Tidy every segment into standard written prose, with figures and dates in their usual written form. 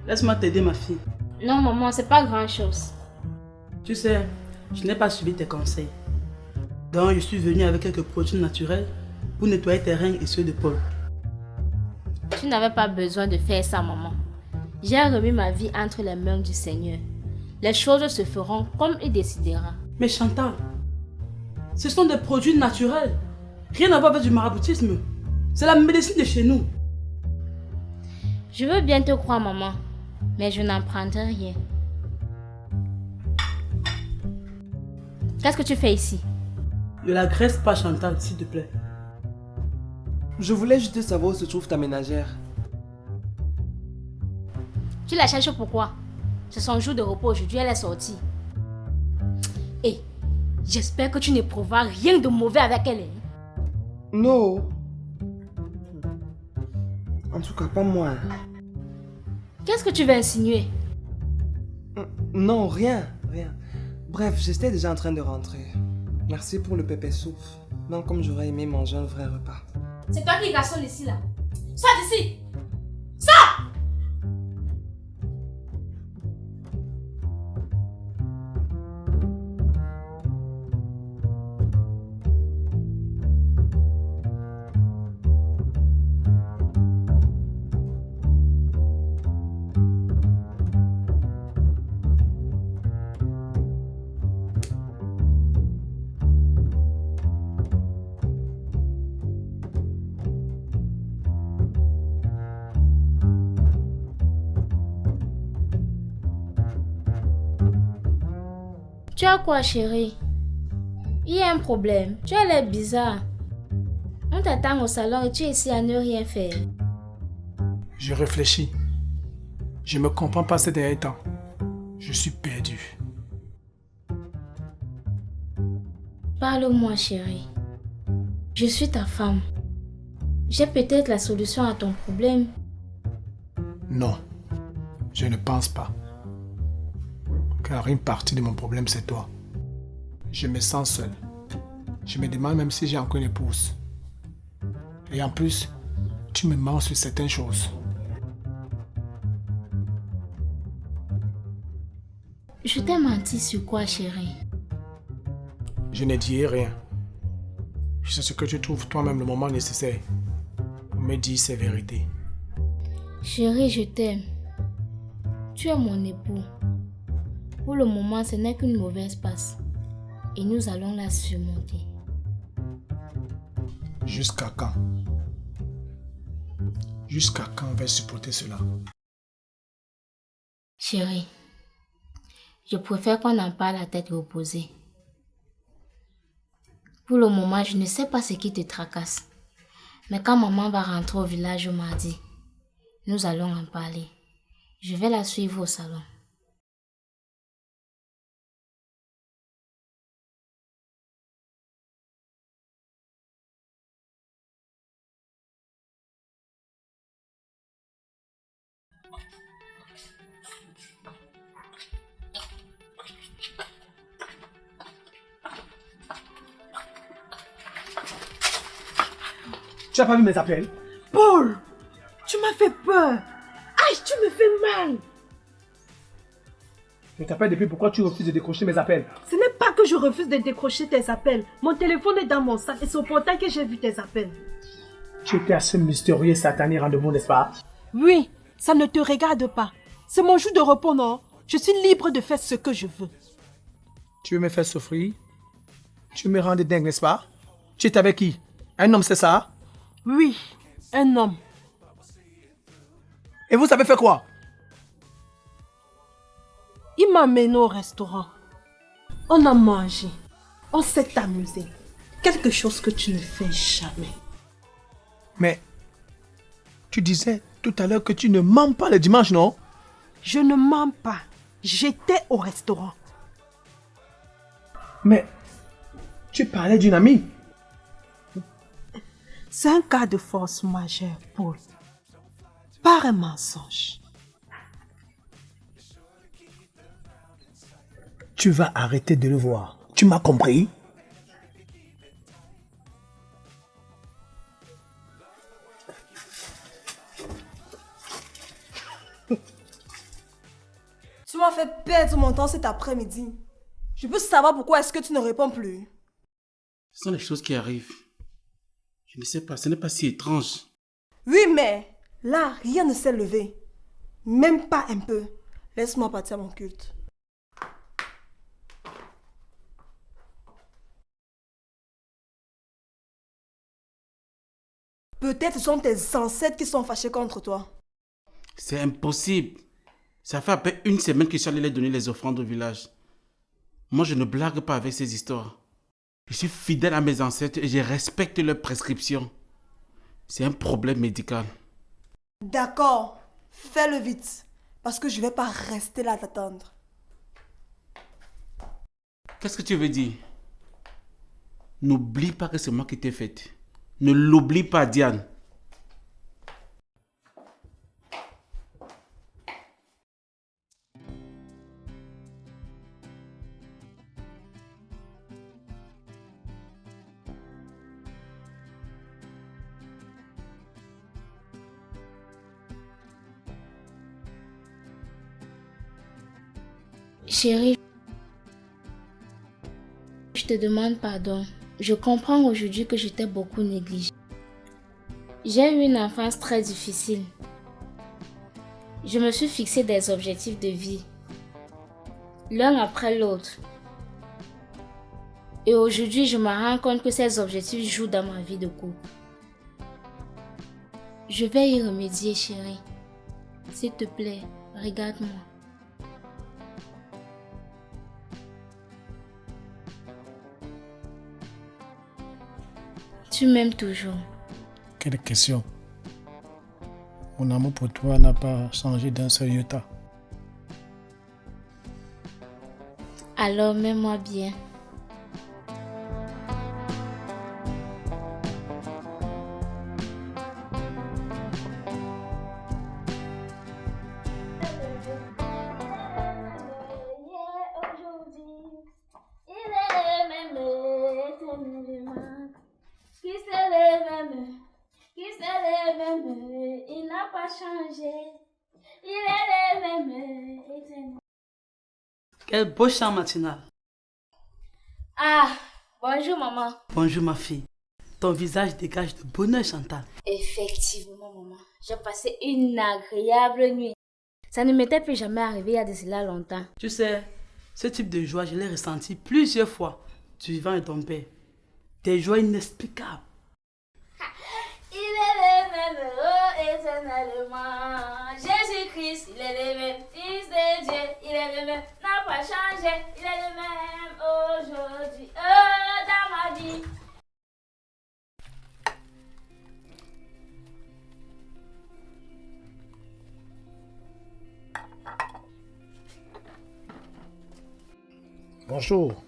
Laisse-moi t'aider, ma fille. Non, maman, c'est pas grand-chose. Tu sais, je n'ai pas suivi tes conseils. Donc, je suis venue avec quelques produits naturels pour nettoyer tes reins et ceux de Paul. Tu n'avais pas besoin de faire ça, maman. J'ai remis ma vie entre les mains du Seigneur. Les choses se feront comme il décidera. Mais Chantal, ce sont des produits naturels. Rien à voir avec du maraboutisme. C'est la médecine de chez nous. Je veux bien te croire, maman, mais je n'en prendrai rien. Qu'est-ce que tu fais ici? Ne la graisse pas, Chantal, s'il te plaît. Je voulais juste savoir où se trouve ta ménagère. Tu la cherches pourquoi? C'est son jour de repos aujourd'hui, elle est sortie. Et j'espère que tu n'éprouveras rien de mauvais avec elle. Non. En tout cas, pas moi. Qu'est-ce que tu veux insinuer? Non, rien. Bref, j'étais déjà en train de rentrer. Merci pour le pépé soupe. Non, comme j'aurais aimé manger un vrai repas. C'est toi qui garçonne ici, là. Sors d'ici! Sors! Tu as quoi, chérie? Il y a un problème. Tu as l'air bizarre. On t'attend au salon et tu es ici à ne rien faire. Je réfléchis. Je me comprends pas ces derniers temps. Je suis perdu. Parle-moi, chérie. Je suis ta femme. J'ai peut-être la solution à ton problème. Non, je ne pense pas. Car une partie de mon problème, c'est toi. Je me sens seul. Je me demande même si j'ai encore une épouse. Et en plus, tu me mens sur certaines choses. Je t'ai menti sur quoi, chérie? Je ne dis rien. Je sais ce que tu trouves toi-même le moment nécessaire pour me dire ces vérités. Chérie, je t'aime. Tu es mon époux. Pour le moment, ce n'est qu'une mauvaise passe. Et nous allons la surmonter. Jusqu'à quand? Jusqu'à quand on va supporter cela? Chérie, je préfère qu'on en parle à tête reposée. Pour le moment, je ne sais pas ce qui te tracasse. Mais quand maman va rentrer au village mardi, nous allons en parler. Je vais la suivre au salon. Tu n'as pas vu mes appels? Paul, tu m'as fait peur. Aïe, tu me fais mal. Je t'appelle depuis pourquoi tu refuses de décrocher mes appels. Ce n'est pas que je refuse de décrocher tes appels. Mon téléphone est dans mon sac et c'est au portail que j'ai vu tes appels. Tu étais assez mystérieux et satané rendez-vous, n'est-ce pas? Oui, ça ne te regarde pas. C'est mon jour de repos, non? Je suis libre de faire ce que je veux. Tu veux me faire souffrir? Tu me rends dingue, n'est-ce pas? Tu es avec qui? Un homme, c'est ça? Oui, un homme. Et vous avez fait quoi? Il m'a amené au restaurant. On a mangé. On s'est amusé. Quelque chose que tu ne fais jamais. Mais tu disais tout à l'heure que tu ne mens pas le dimanche, non? Je ne mens pas. J'étais au restaurant. Mais tu parlais d'une amie. C'est un cas de force majeure, Paul. Pas un mensonge. Tu vas arrêter de le voir. Tu m'as compris? m'as fait perdre mon temps cet après-midi. Je peux savoir pourquoi est-ce que tu ne réponds plus? Ce sont les choses qui arrivent. Je ne sais pas, ce n'est pas si étrange. Oui, mais là, rien ne s'est levé. Même pas un peu. Laisse-moi partir à mon culte. Peut-être ce sont tes ancêtres qui sont fâchés contre toi. C'est impossible. Ça fait à peine une semaine que je suis allé leur donner les offrandes au village. Moi, je ne blague pas avec ces histoires. Je suis fidèle à mes ancêtres et je respecte leurs prescriptions. C'est un problème médical. D'accord, fais-le vite. Parce que je ne vais pas rester là à t'attendre. Qu'est-ce que tu veux dire? N'oublie pas que c'est moi qui t'ai faite. Ne l'oublie pas, Diane. Chérie, je te demande pardon. Je comprends aujourd'hui que je t'ai beaucoup négligé. J'ai eu une enfance très difficile. Je me suis fixé des objectifs de vie, l'un après l'autre. Et aujourd'hui, je me rends compte que ces objectifs jouent dans ma vie de couple. Je vais y remédier, chérie. S'il te plaît, regarde-moi. Tu m'aimes toujours. Quelle question. Mon amour pour toi n'a pas changé d'un seul iota. Alors, mets-moi bien. Il n'a pas changé. Il est le même éternel. Quel beau chant matinal. Ah, bonjour maman. Bonjour ma fille. Ton visage dégage de bonheur, Chantal. Effectivement maman, j'ai passé une agréable nuit. Ça ne m'était plus jamais arrivé il y a de cela longtemps. Tu sais, ce type de joie, je l'ai ressenti plusieurs fois du vivant de ton père. Des joies inexplicables. Il est le même, oh, éternellement. Jésus-Christ, il est le même. Fils de Dieu, il est le même. N'a pas changé, il est le même aujourd'hui, oh, dans ma vie. Bonjour.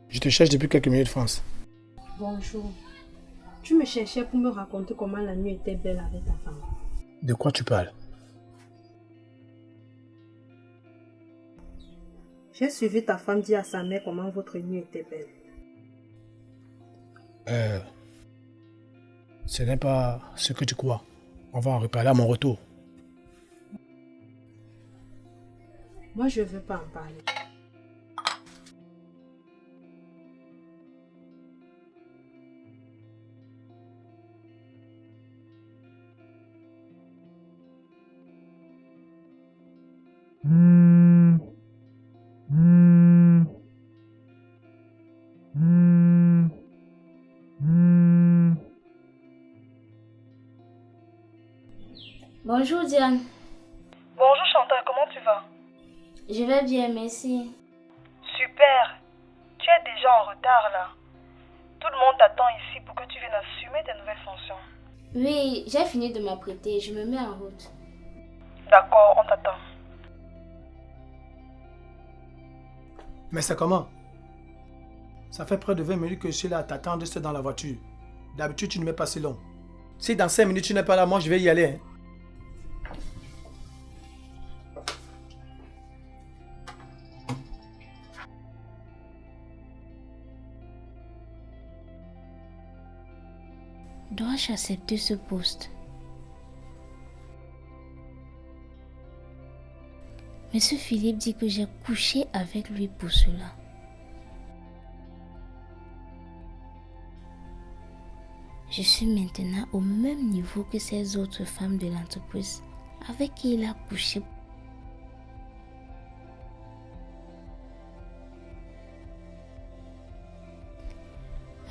Je te cherche depuis quelques minutes, France. Bonjour. Tu me cherchais pour me raconter comment la nuit était belle avec ta femme. De quoi tu parles? J'ai suivi ta femme dire à sa mère comment votre nuit était belle. Ce n'est pas ce que tu crois. On va en reparler à mon retour. Moi, je veux pas en parler. Bonjour Diane. Bonjour Chantal, comment tu vas? Je vais bien, merci. Super. Tu es déjà en retard là. Tout le monde t'attend ici pour que tu viennes assumer tes nouvelles fonctions. Oui, j'ai fini de m'apprêter, je me mets en route. D'accord, on t'attend. Mais c'est comment? Ça fait près de 20 minutes que je suis là à t'attendre, c'est dans la voiture. D'habitude, tu ne mets pas si long. Si dans 5 minutes tu n'es pas là, moi je vais y aller. Hein. Dois-je accepter ce poste? Monsieur Philippe dit que j'ai couché avec lui pour cela. Je suis maintenant au même niveau que ces autres femmes de l'entreprise avec qui il a couché.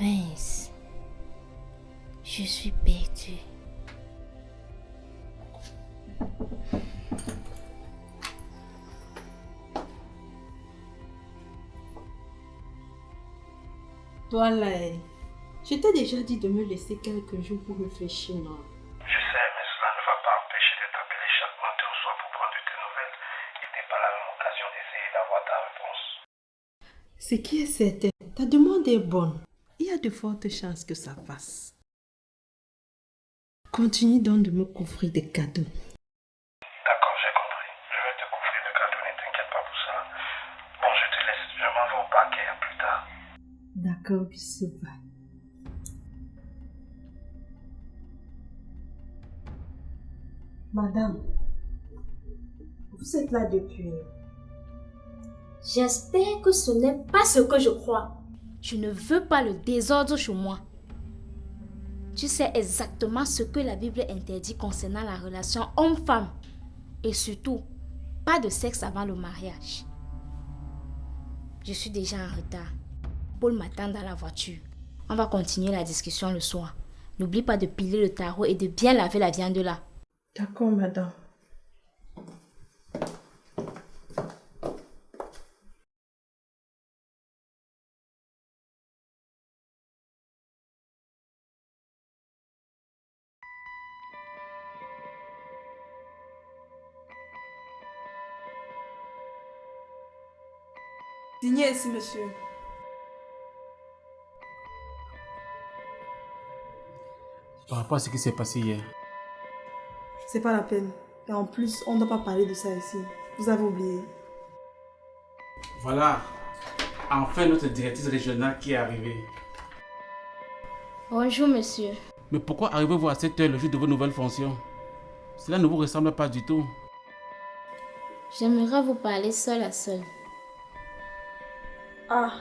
Mince, je suis perdue. Toi là, je t'ai déjà dit de me laisser quelques jours pour réfléchir, non? Je sais, mais cela ne va pas empêcher de t'appeler chaque matin au soir pour prendre de tes nouvelles. Et n'est pas la même occasion d'essayer d'avoir ta réponse. Ce qui est certain, ta demande est bonne. Il y a de fortes chances que ça passe. Continue donc de me couvrir des cadeaux. D'accord, j'ai compris. Je vais te couvrir de cadeaux, ne t'inquiète pas pour ça. Bon, je te laisse. Je m'en vais au parquet. À plus tard. D'accord, bisous, bye. Madame, vous êtes là depuis. J'espère que ce n'est pas ce que je crois. Je ne veux pas le désordre chez moi. Tu sais exactement ce que la Bible interdit concernant la relation homme-femme. Et surtout, pas de sexe avant le mariage. Je suis déjà en retard. Paul m'attend dans la voiture. On va continuer la discussion le soir. N'oublie pas de piler le tarot et de bien laver la viande là. D'accord, madame. Signez ici, monsieur. Par rapport à ce qui s'est passé hier. C'est pas la peine. Et en plus, on ne doit pas parler de ça ici. Vous avez oublié. Voilà. Enfin notre directrice régionale qui est arrivée. Bonjour monsieur. Mais pourquoi arrivez-vous à cette heure le jour de vos nouvelles fonctions? Cela ne vous ressemble pas du tout. J'aimerais vous parler seul à seul. Ah,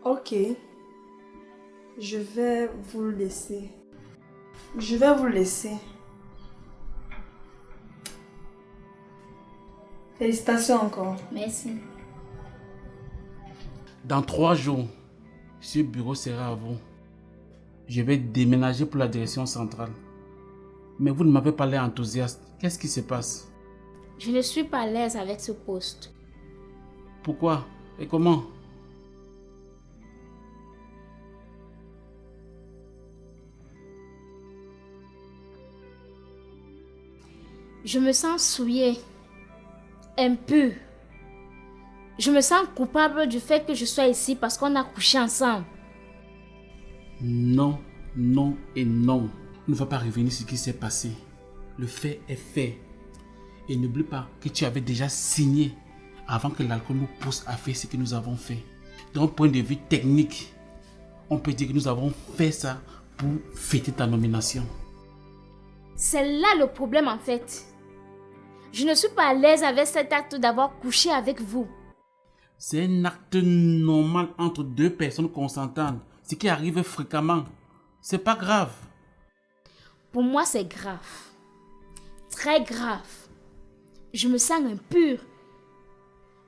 ok. Je vais vous laisser. Je vais vous laisser. Félicitations encore. Merci. Dans 3 jours, ce bureau sera à vous. Je vais déménager pour la direction centrale. Mais vous ne m'avez pas l'air enthousiaste. Qu'est-ce qui se passe? Je ne suis pas à l'aise avec ce poste. Pourquoi? Et comment? Je me sens souillée, impure. Je me sens coupable du fait que je sois ici parce qu'on a couché ensemble. Non, non et non. On ne va pas revenir sur ce qui s'est passé. Le fait est fait. Et n'oublie pas que tu avais déjà signé avant que l'alcool nous pousse à faire ce que nous avons fait. D'un point de vue technique, on peut dire que nous avons fait ça pour fêter ta nomination. C'est là le problème en fait. Je ne suis pas à l'aise avec cet acte d'avoir couché avec vous. C'est un acte normal entre 2 personnes consentantes. Ce qui arrive fréquemment. C'est pas grave. Pour moi, c'est grave. Très grave. Je me sens impure.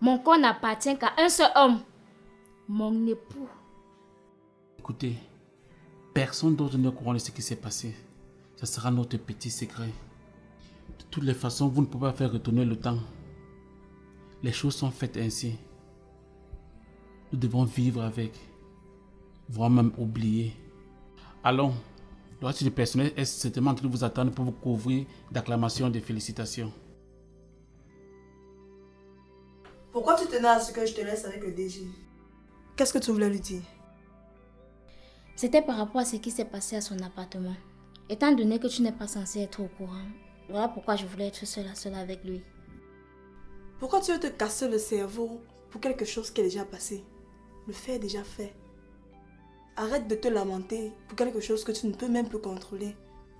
Mon corps n'appartient qu'à un seul homme. Mon époux. Écoutez, personne d'autre ne courant de ce qui s'est passé. Ce sera notre petit secret. De toutes les façons, vous ne pouvez pas faire retourner le temps. Les choses sont faites ainsi. Nous devons vivre avec, voire même oublier. Allons, le reste du personnel est certainement en train de vous attendre pour vous couvrir d'acclamations et de félicitations. Pourquoi tu tenais à ce que je te laisse avec le DG? Qu'est-ce que tu voulais lui dire? C'était par rapport à ce qui s'est passé à son appartement. Étant donné que tu n'es pas censé être au courant, voilà pourquoi je voulais être seule à seule avec lui. Pourquoi tu veux te casser le cerveau pour quelque chose qui est déjà passé? Le fait est déjà fait. Arrête de te lamenter pour quelque chose que tu ne peux même plus contrôler.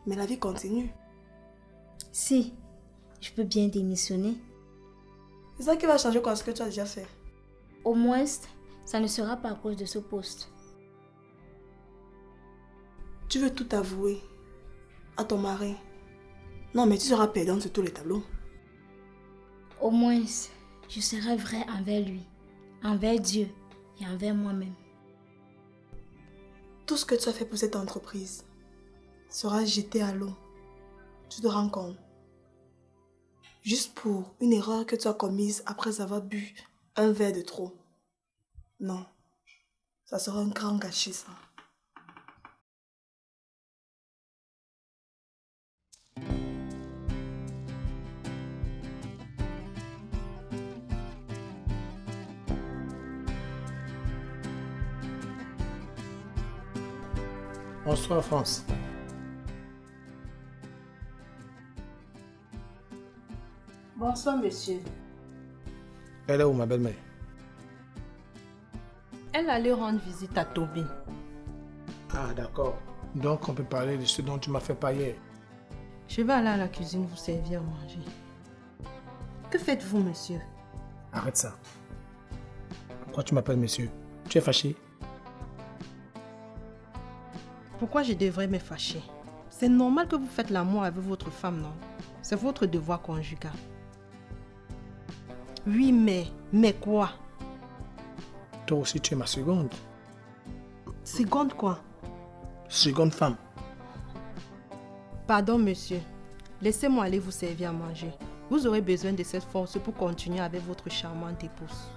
Mais la vie continue. Si, je peux bien démissionner. C'est ça qui va changer quoi ce que tu as déjà fait. Au moins, ça ne sera pas à cause de ce poste. Tu veux tout avouer à ton mari. Non, mais tu seras perdante sur tous les tableaux. Au moins, je serai vrai envers lui, envers Dieu et envers moi-même. Tout ce que tu as fait pour cette entreprise sera jeté à l'eau. Tu te rends compte? Juste pour une erreur que tu as commise après avoir bu un verre de trop. Non, ça sera un grand gâchis, ça. Bonsoir, France. Bonsoir, monsieur. Elle est où, ma belle-mère? Elle allait rendre visite à Toby. Ah, d'accord. Donc, on peut parler de ce dont tu m'as fait part hier. Je vais aller à la cuisine vous servir à manger. Que faites-vous, monsieur? Arrête ça. Pourquoi tu m'appelles monsieur? Tu es fâché? Pourquoi je devrais me fâcher? C'est normal que vous faites l'amour avec votre femme, non? C'est votre devoir conjugal. Oui, mais quoi? Toi aussi, tu es ma seconde. Seconde quoi? Seconde femme. Pardon, monsieur. Laissez-moi aller vous servir à manger. Vous aurez besoin de cette force pour continuer avec votre charmante épouse.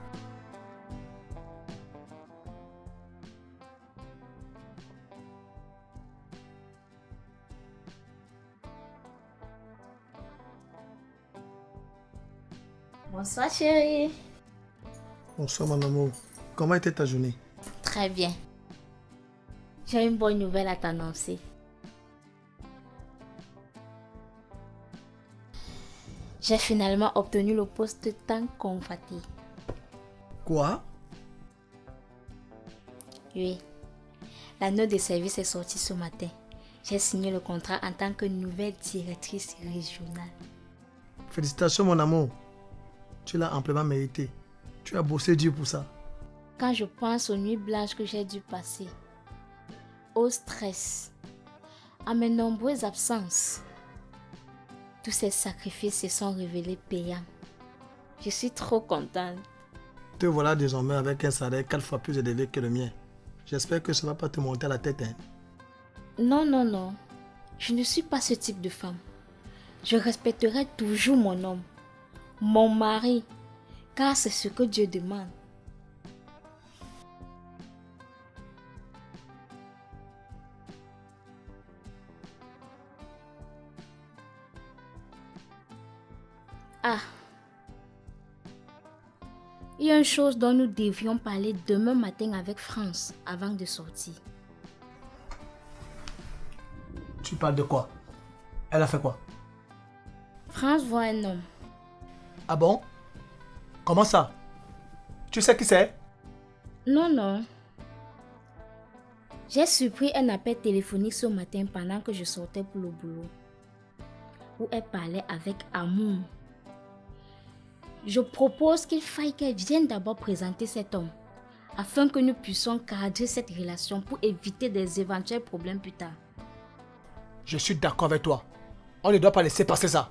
Bonsoir chérie. Bonsoir mon amour. Comment était ta journée? Très bien. J'ai une bonne nouvelle à t'annoncer. J'ai finalement obtenu le poste tant convoité. Quoi? Oui. La note de service est sortie ce matin. J'ai signé le contrat en tant que nouvelle directrice régionale. Félicitations mon amour. Tu l'as amplement mérité. Tu as bossé dur pour ça. Quand je pense aux nuits blanches que j'ai dû passer, au stress, à mes nombreuses absences, tous ces sacrifices se sont révélés payants. Je suis trop contente. Te voilà désormais avec un salaire 4 fois plus élevé que le mien. J'espère que ça ne va pas te monter à la tête. Hein. Non, non, non. Je ne suis pas ce type de femme. Je respecterai toujours mon homme, mon mari, car c'est ce que Dieu demande. Ah, il y a une chose dont nous devions parler demain matin avec France avant de sortir. Tu parles de quoi? Elle a fait quoi? France voit un homme. Ah bon? Comment ça? Tu sais qui c'est? Non, non. J'ai surpris un appel téléphonique ce matin pendant que je sortais pour le boulot, où elle parlait avec amour. Je propose qu'il faille qu'elle vienne d'abord présenter cet homme, afin que nous puissions cadrer cette relation pour éviter des éventuels problèmes plus tard. Je suis d'accord avec toi. On ne doit pas laisser passer ça.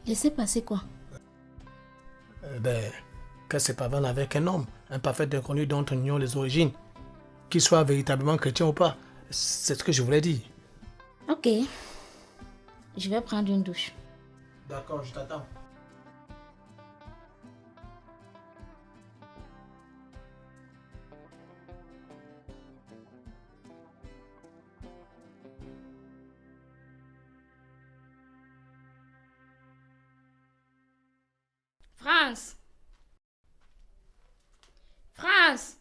Laissez passer quoi? Qu'elle se pavane avec un homme, un parfait inconnu dont on ignore les origines. Qu'il soit véritablement chrétien ou pas, c'est ce que je voulais dire. Ok. Je vais prendre une douche. D'accord, je t'attends. France! France!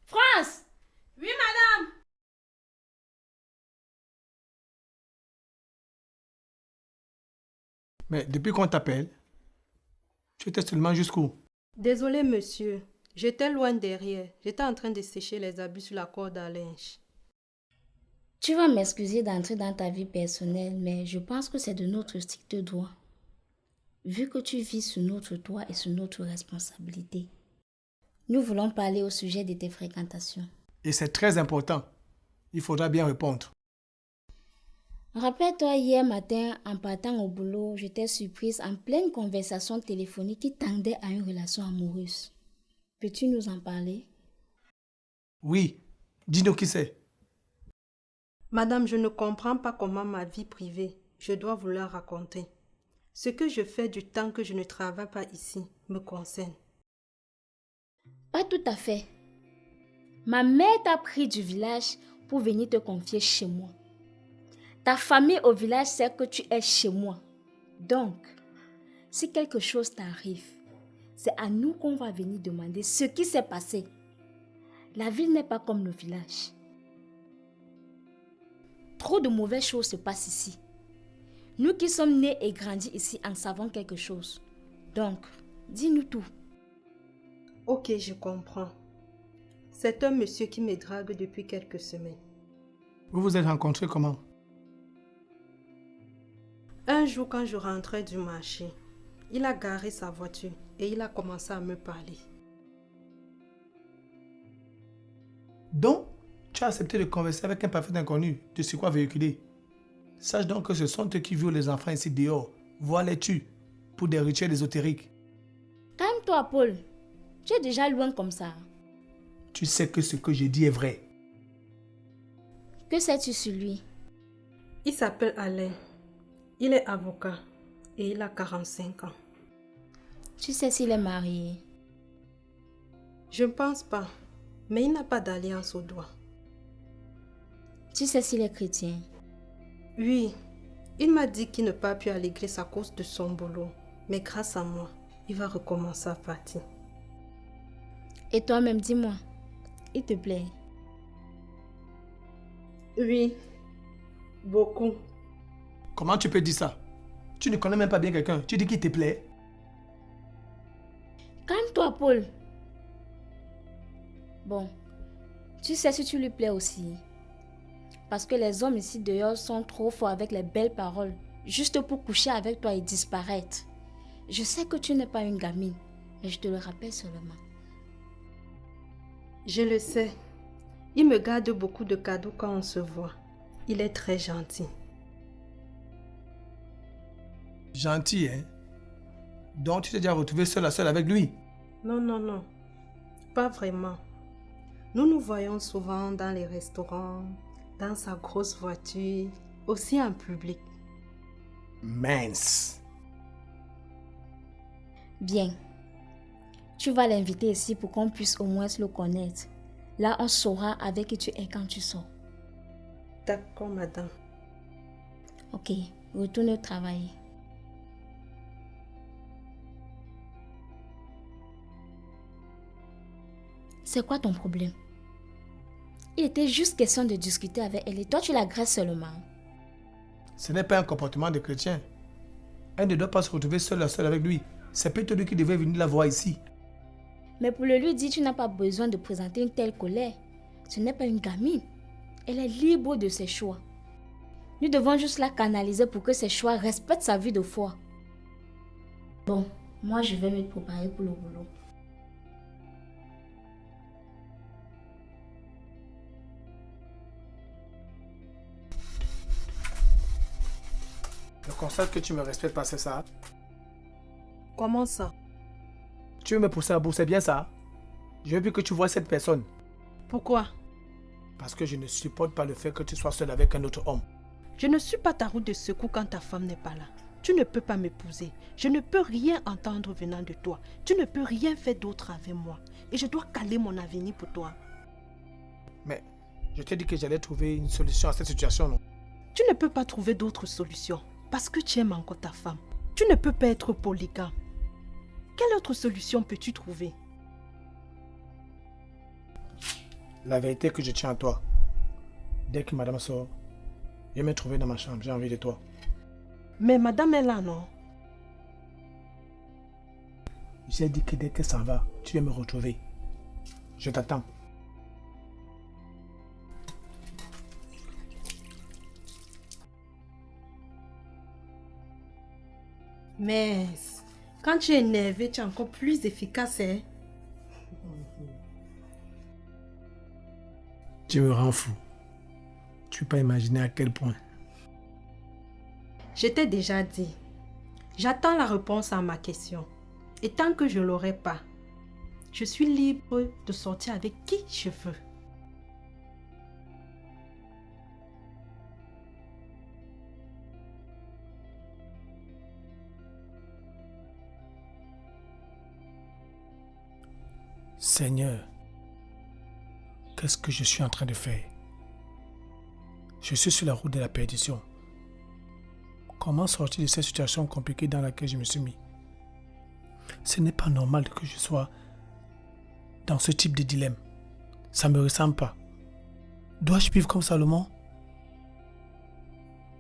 France! Oui, madame. Mais depuis qu'on t'appelle, tu étais seulement jusqu'où? Désolé, monsieur. J'étais loin derrière. J'étais en train de sécher les habits sur la corde à linge. Tu vas m'excuser d'entrer dans ta vie personnelle, mais je pense que c'est de notre strict droit. Vu que tu vis sous notre toit et sous notre responsabilité, nous voulons parler au sujet de tes fréquentations. Et c'est très important. Il faudra bien répondre. Rappelle-toi, hier matin, en partant au boulot, j'étais surprise en pleine conversation téléphonique qui tendait à une relation amoureuse. Peux-tu nous en parler? Oui, dis-nous qui c'est. Madame, je ne comprends pas comment ma vie privée, je dois vous la raconter. Ce que je fais du temps que je ne travaille pas ici me concerne. Pas tout à fait. Ma mère t'a pris du village pour venir te confier chez moi. Ta famille au village sait que tu es chez moi. Donc, si quelque chose t'arrive, c'est à nous qu'on va venir demander ce qui s'est passé. La ville n'est pas comme le village. Trop de mauvaises choses se passent ici. Nous qui sommes nés et grandis ici en savons quelque chose. Donc, dis-nous tout. Ok, je comprends. C'est un monsieur qui me drague depuis quelques semaines. Vous vous êtes rencontrés comment? Un jour, quand je rentrais du marché, il a garé sa voiture et il a commencé à me parler. Donc, tu as accepté de converser avec un parfait inconnu, de ce quoi véhiculer. Sache donc que ce sont eux qui violent les enfants ici dehors, voire les tuent, pour des rituels ésotériques. Calme-toi, Paul. Tu es déjà loin comme ça. Tu sais que ce que je dis est vrai. Que sais-tu sur lui? Il s'appelle Alain. Il est avocat et il a 45 ans. Tu sais s'il est marié? Je ne pense pas, mais il n'a pas d'alliance au doigt. Tu sais s'il est chrétien? Oui, il m'a dit qu'il ne peut plus à l'église à cause de son boulot, mais grâce à moi, il va recommencer à partir. Et toi-même, dis-moi, il te plaît? Oui, beaucoup. Comment tu peux dire ça? Tu ne connais même pas bien quelqu'un, tu dis qu'il te plaît? Calme-toi, Paul. Bon, tu sais si tu lui plais aussi. Parce que les hommes ici dehors sont trop forts avec les belles paroles, juste pour coucher avec toi et disparaître. Je sais que tu n'es pas une gamine, mais je te le rappelle seulement. Je le sais. Il me garde beaucoup de cadeaux quand on se voit. Il est très gentil. Gentil, hein? Donc tu t'es déjà retrouvé seul à seul avec lui? Non, non, non. Pas vraiment. Nous nous voyons souvent dans les restaurants, dans sa grosse voiture, aussi en public. Mince. Bien. Tu vas l'inviter ici pour qu'on puisse au moins le connaître. Là, on saura avec qui tu es quand tu sors. D'accord, madame. Ok, retourne au travail. C'est quoi ton problème? Il était juste question de discuter avec elle et toi tu l'agresses seulement. Ce n'est pas un comportement de chrétien. Elle ne doit pas se retrouver seule à seule avec lui. C'est plutôt lui qui devait venir la voir ici. Mais pour le lui dire, tu n'as pas besoin de présenter une telle colère. Ce n'est pas une gamine. Elle est libre de ses choix. Nous devons juste la canaliser pour que ses choix respectent sa vie de foi. Bon, moi je vais me préparer pour le boulot. Je constate que tu me respectes pas, c'est ça? Comment ça? Tu veux me pousser à bout, c'est bien ça? Je veux plus que tu vois cette personne. Pourquoi? Parce que je ne supporte pas le fait que tu sois seul avec un autre homme. Je ne suis pas ta roue de secours quand ta femme n'est pas là. Tu ne peux pas m'épouser. Je ne peux rien entendre venant de toi. Tu ne peux rien faire d'autre avec moi. Et je dois caler mon avenir pour toi. Mais je t'ai dit que j'allais trouver une solution à cette situation, non? Tu ne peux pas trouver d'autre solution. Parce que tu aimes encore ta femme. Tu ne peux pas être polygame. Quelle autre solution peux-tu trouver? La vérité est que je tiens à toi. Dès que madame sort, viens me trouver dans ma chambre, j'ai envie de toi. Mais madame est là, non? J'ai dit que dès que ça va, tu viens me retrouver. Je t'attends. Mais quand tu es énervé, tu es encore plus efficace, hein? Tu me rends fou. Tu peux pas imaginer à quel point. Je t'ai déjà dit. J'attends la réponse à ma question. Et tant que je ne l'aurai pas, je suis libre de sortir avec qui je veux. Seigneur, qu'est-ce que je suis en train de faire? Je suis sur la route de la perdition. Comment sortir de cette situation compliquée dans laquelle je me suis mis? Ce n'est pas normal que je sois dans ce type de dilemme. Ça ne me ressemble pas. Dois-je vivre comme Salomon?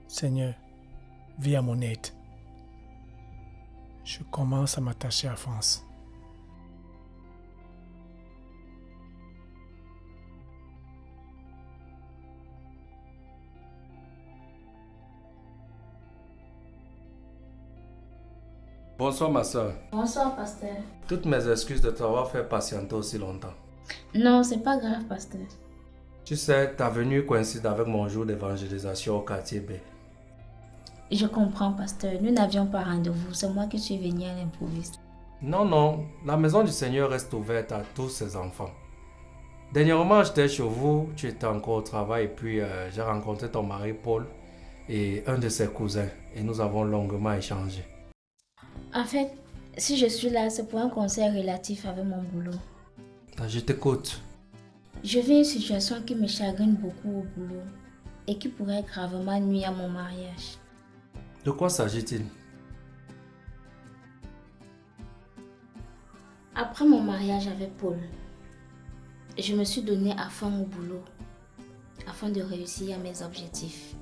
Seigneur, viens à mon aide. Je commence à m'attacher à France. Bonsoir ma soeur. Bonsoir, pasteur. Toutes mes excuses de t'avoir fait patienter aussi longtemps. Non, c'est pas grave, pasteur. Tu sais, ta venue coïncide avec mon jour d'évangélisation au quartier B. Je comprends, pasteur. Nous n'avions pas rendez-vous. C'est moi qui suis venue à l'improviste. Non, la maison du Seigneur reste ouverte à tous ses enfants. Dernièrement, j'étais chez vous, tu étais encore au travail et puis j'ai rencontré ton mari Paul et un de ses cousins et nous avons longuement échangé. En fait, si je suis là, c'est pour un conseil relatif avec mon boulot. Je t'écoute. Je vis une situation qui me chagrine beaucoup au boulot et qui pourrait gravement nuire à mon mariage. De quoi s'agit-il? Après mon mariage avec Paul, je me suis donné à fond au boulot afin de réussir à mes objectifs.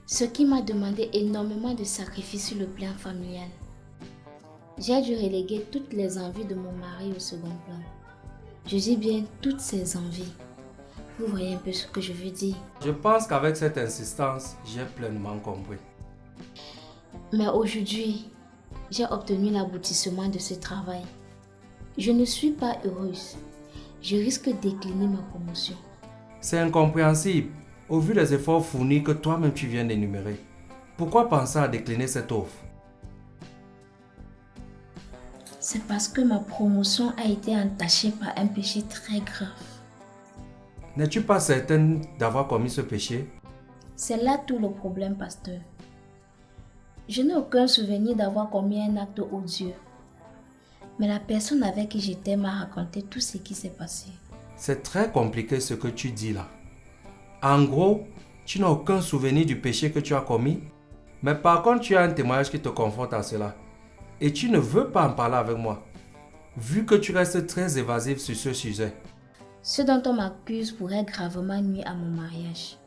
Ce qui m'a demandé énormément de sacrifices sur le plan familial. J'ai dû reléguer toutes les envies de mon mari au second plan. Je dis bien toutes ces envies. Vous voyez un peu ce que je veux dire. Je pense qu'avec cette insistance, j'ai pleinement compris. Mais aujourd'hui, j'ai obtenu l'aboutissement de ce travail. Je ne suis pas heureuse. Je risque de décliner ma promotion. C'est incompréhensible, au vu des efforts fournis que toi-même tu viens d'énumérer. Pourquoi penser à décliner cette offre? C'est parce que ma promotion a été entachée par un péché très grave. N'es-tu pas certaine d'avoir commis ce péché? C'est là tout le problème, pasteur. Je n'ai aucun souvenir d'avoir commis un acte odieux. Mais la personne avec qui j'étais m'a raconté tout ce qui s'est passé. C'est très compliqué ce que tu dis là. En gros, tu n'as aucun souvenir du péché que tu as commis, mais par contre tu as un témoignage qui te confronte à cela. Et tu ne veux pas en parler avec moi, vu que tu restes très évasif sur ce sujet. Ce dont on m'accuse pourrait gravement nuire à mon mariage.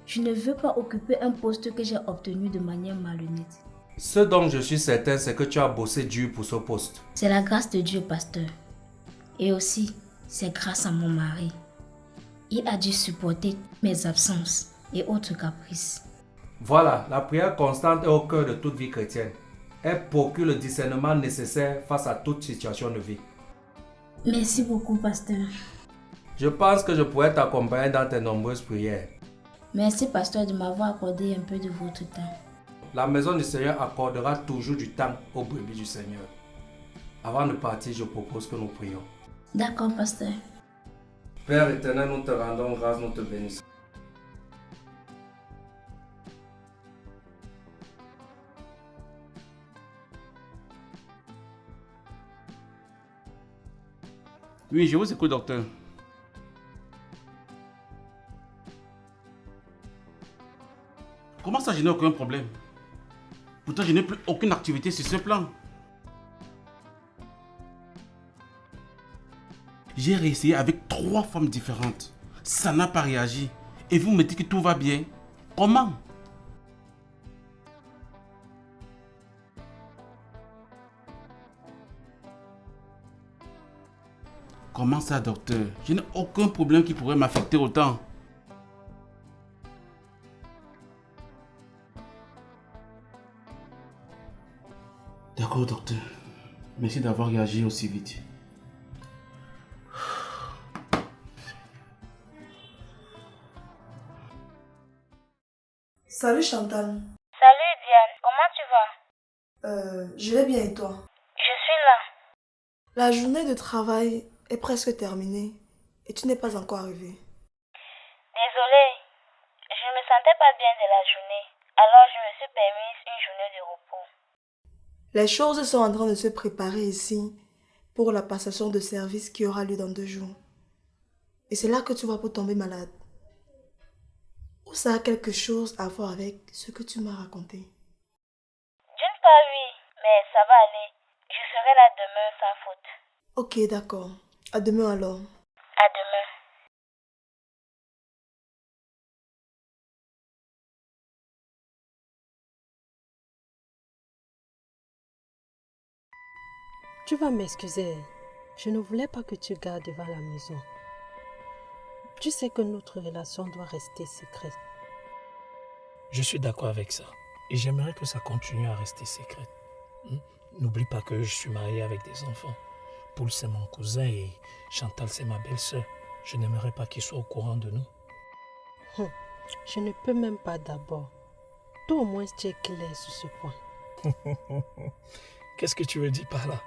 Je ne veux pas occuper un poste que j'ai obtenu de manière malhonnête. Ce dont je suis certain, c'est que tu as bossé dur pour ce poste. C'est la grâce de Dieu, pasteur. Et aussi, c'est grâce à mon mari. Il a dû supporter mes absences et autres caprices. Voilà, la prière constante est au cœur de toute vie chrétienne. Elle procure le discernement nécessaire face à toute situation de vie. Merci beaucoup, pasteur. Je pense que je pourrais t'accompagner dans tes nombreuses prières. Merci, pasteur, de m'avoir accordé un peu de votre temps. La maison du Seigneur accordera toujours du temps aux brebis du Seigneur. Avant de partir, je propose que nous prions. D'accord, pasteur. Père éternel, nous te rendons grâce, nous te bénissons. Oui, je vous écoute, docteur. Comment ça, je n'ai aucun problème? Pourtant, je n'ai plus aucune activité sur ce plan. J'ai réessayé avec 3 femmes différentes. Ça n'a pas réagi. Et vous me dites que tout va bien. Comment? Comment ça, docteur? Je n'ai aucun problème qui pourrait m'affecter autant. D'accord, docteur. Merci d'avoir réagi aussi vite. Salut Chantal. Salut Diane, comment tu vas? Je vais bien et toi? Je suis là. La journée de travail est presque terminée et tu n'es pas encore arrivé. Désolée, je me sentais pas bien de la journée, alors je me suis permise une journée de repos. Les choses sont en train de se préparer ici pour la passation de service qui aura lieu dans 2 jours. Et c'est là que tu vas pour tomber malade. Ou ça a quelque chose à voir avec ce que tu m'as raconté? D'une part oui, mais ça va aller. Je serai là demain sans faute. Ok, d'accord. À demain alors. À demain. Tu vas m'excuser. Je ne voulais pas que tu gardes devant la maison. Tu sais que notre relation doit rester secrète. Je suis d'accord avec ça. Et j'aimerais que ça continue à rester secret. N'oublie pas que je suis marié avec des enfants. Paul, c'est mon cousin et Chantal, c'est ma belle-sœur. Je n'aimerais pas qu'ils soient au courant de nous. Je ne peux même pas d'abord. Toi au moins tu es clair sur ce point. Qu'est-ce que tu veux dire par là?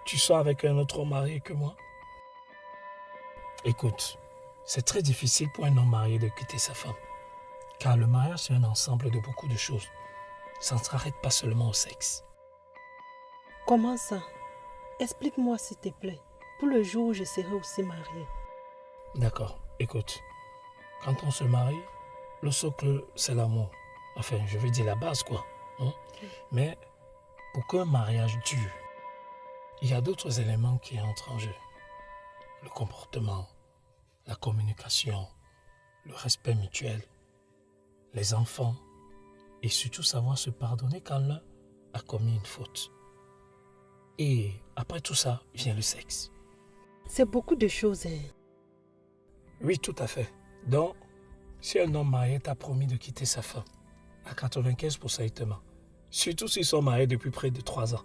Tu sors avec un autre homme marié que moi? Écoute, c'est très difficile pour un homme marié de quitter sa femme. Car le mariage, c'est un ensemble de beaucoup de choses. Ça ne s'arrête pas seulement au sexe. Comment ça? Explique-moi s'il te plaît. Pour le jour où je serai aussi mariée. D'accord, écoute. Quand on se marie, le socle, c'est l'amour. Enfin, je veux dire la base, quoi. Mais pour qu'un mariage dure, il y a d'autres éléments qui entrent en jeu. Le comportement, la communication, le respect mutuel, les enfants et surtout savoir se pardonner quand l'un a commis une faute. Et après tout ça, vient le sexe. C'est beaucoup de choses, hein. Oui, tout à fait. Donc, si un homme marié t'a promis de quitter sa femme, à 95% il te ment. Surtout s'ils sont mariés depuis près de 3 ans.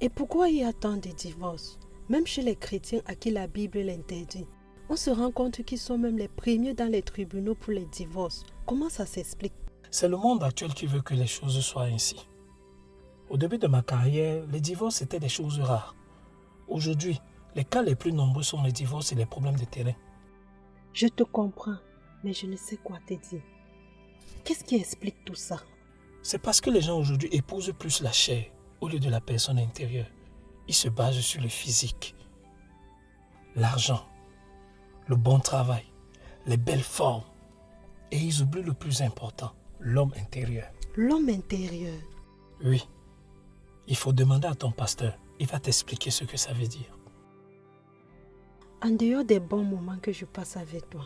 Et pourquoi il y a tant de divorces? Même chez les chrétiens à qui la Bible l'interdit. On se rend compte qu'ils sont même les premiers dans les tribunaux pour les divorces. Comment ça s'explique? C'est le monde actuel qui veut que les choses soient ainsi. Au début de ma carrière, les divorces étaient des choses rares. Aujourd'hui, les cas les plus nombreux sont les divorces et les problèmes de terrain. Je te comprends, mais je ne sais quoi te dire. Qu'est-ce qui explique tout ça? C'est parce que les gens aujourd'hui épousent plus la chair au lieu de la personne intérieure. Ils se basent sur le physique, l'argent, le bon travail, les belles formes. Et ils oublient le plus important, l'homme intérieur. L'homme intérieur? Oui. Il faut demander à ton pasteur. Il va t'expliquer ce que ça veut dire. En dehors des bons moments que je passe avec toi,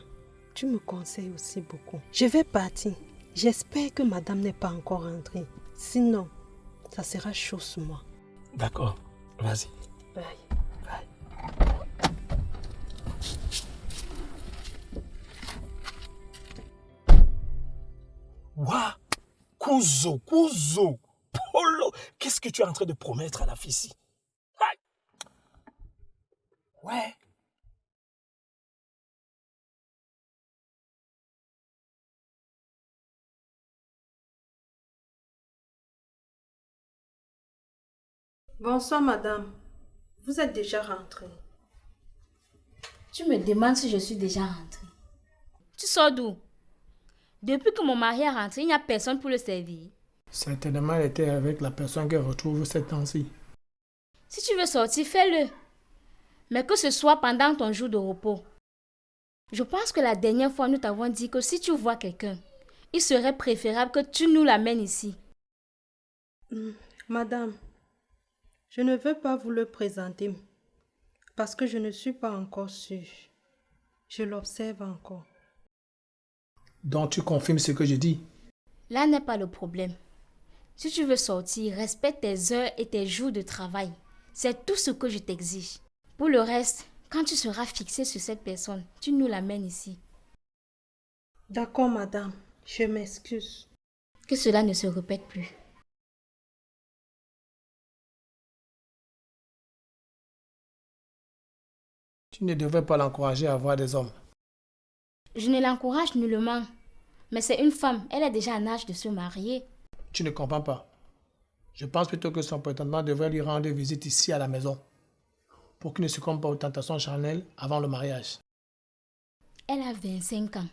tu me conseilles aussi beaucoup. Je vais partir. J'espère que madame n'est pas encore rentrée. Sinon, ça sera chaud sur moi. D'accord. Vas-y. Bye. Bye. Ouah! Kuzo! Polo! Qu'est-ce que tu es en train de promettre à la fille ici? Aïe! Ouais. Bonsoir madame. Vous êtes déjà rentrée. Tu me demandes si je suis déjà rentrée. Tu sors d'où? Depuis que mon mari est rentré, il n'y a personne pour le servir. Certainement, elle était avec la personne qu'elle retrouve cette temps-ci. Si tu veux sortir, fais-le. Mais que ce soit pendant ton jour de repos. Je pense que la dernière fois, nous t'avons dit que si tu vois quelqu'un, il serait préférable que tu nous l'amènes ici. Madame, je ne veux pas vous le présenter parce que je ne suis pas encore sûre. Je l'observe encore. Donc tu confirmes ce que je dis? Là n'est pas le problème. Si tu veux sortir, respecte tes heures et tes jours de travail. C'est tout ce que je t'exige. Pour le reste, quand tu seras fixé sur cette personne, tu nous l'amènes ici. D'accord, madame. Je m'excuse. Que cela ne se répète plus. Tu ne devrais pas l'encourager à voir des hommes. Je ne l'encourage nullement. Mais c'est une femme, elle est déjà en âge de se marier. Tu ne comprends pas. Je pense plutôt que son prétendant devrait lui rendre visite ici à la maison pour qu'il ne succombe pas aux tentations charnelles avant le mariage. Elle a 25 ans.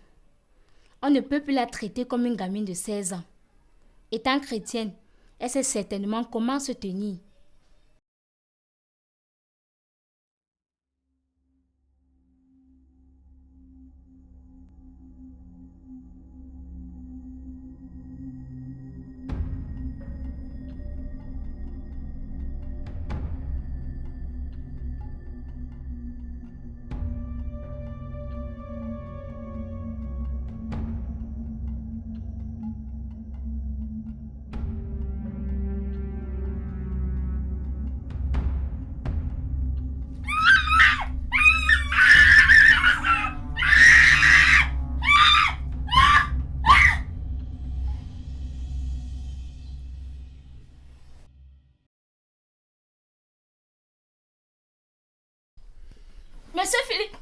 On ne peut plus la traiter comme une gamine de 16 ans. Étant chrétienne, elle sait certainement comment se tenir. Monsieur Philippe!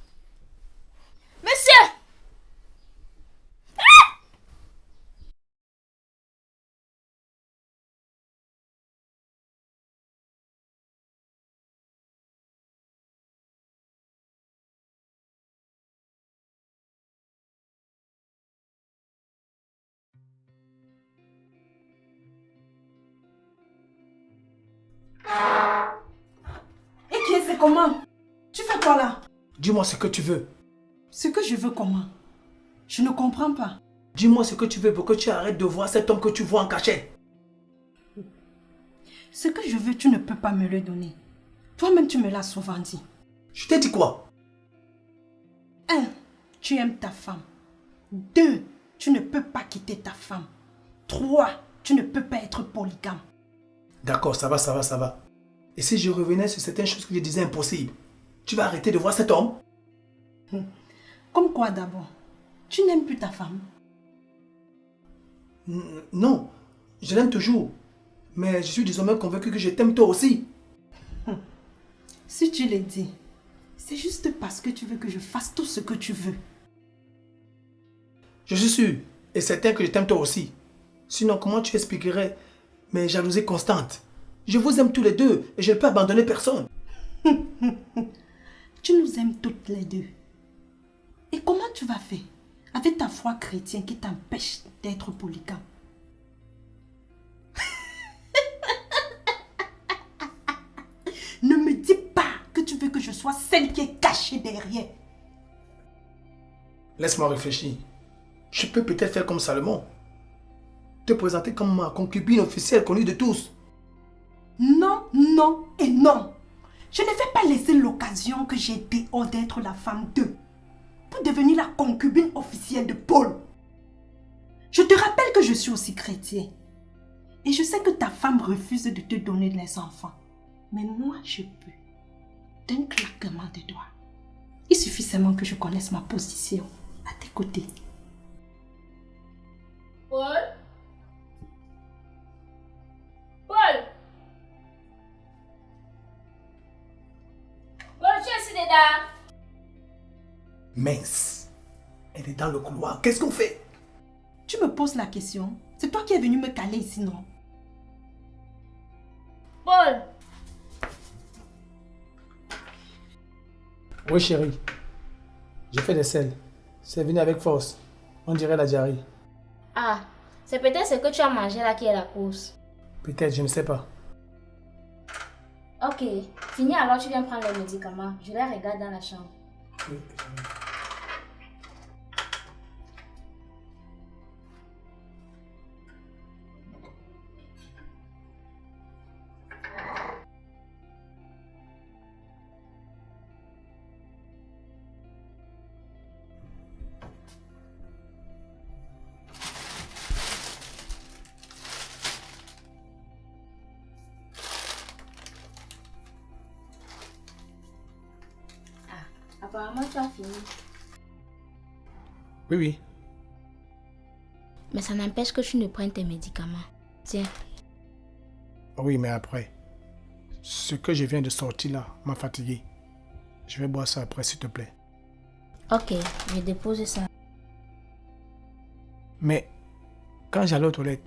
Monsieur! Et qui est, c'est comment? Tu fais quoi là? Dis-moi ce que tu veux. Ce que je veux comment? Je ne comprends pas. Dis-moi ce que tu veux pour que tu arrêtes de voir cet homme que tu vois en cachette. Ce que je veux, tu ne peux pas me le donner. Toi-même, tu me l'as souvent dit. Je t'ai dit quoi? 1. Tu aimes ta femme. 2. Tu ne peux pas quitter ta femme. 3. Tu ne peux pas être polygame. D'accord, ça va. Et si je revenais sur certaines choses que je disais impossibles, tu vas arrêter de voir cet homme? Comme quoi d'abord? Tu n'aimes plus ta femme? Non, je l'aime toujours. Mais je suis désormais convaincu que je t'aime toi aussi. Si tu le dis, c'est juste parce que tu veux que je fasse tout ce que tu veux. Je suis sûr et certain que je t'aime toi aussi. Sinon, comment tu expliquerais mes jalousies constantes? Je vous aime tous les deux et je ne peux abandonner personne. Tu nous aimes toutes les deux. Et comment tu vas faire avec ta foi chrétienne qui t'empêche d'être polygame? Ne me dis pas que tu veux que je sois celle qui est cachée derrière. Laisse-moi réfléchir. Je peux peut-être faire comme Salomon. Te présenter comme ma concubine officielle connue de tous. Non, non et non. Je ne vais pas laisser l'occasion que j'ai dehors d'être la femme d'eux pour devenir la concubine officielle de Paul. Je te rappelle que je suis aussi chrétien. Et je sais que ta femme refuse de te donner les enfants. Mais moi, je peux. D'un claquement de doigts. Il suffit seulement que je connaisse ma position à tes côtés. Paul? Paul? Paul, tu es assis dedans? Mince. Elle est dans le couloir. Qu'est-ce qu'on fait? Tu me poses la question. C'est toi qui es venu me caler ici, non? Paul? Oui, chérie. J'ai fait des selles. C'est venu avec force. On dirait la diarrhée. Ah, c'est peut-être ce que tu as mangé là qui est la cause. Peut-être, je ne sais pas. Ok, fini alors tu viens prendre les médicaments. Je les regarde dans la chambre. Oui. Apparemment, tu as fini. Oui. Mais ça n'empêche que tu ne prennes tes médicaments. Tiens. Oui, mais après, ce que je viens de sortir là m'a fatigué. Je vais boire ça après, s'il te plaît. Ok, je vais déposer ça. Mais quand j'allais aux toilettes,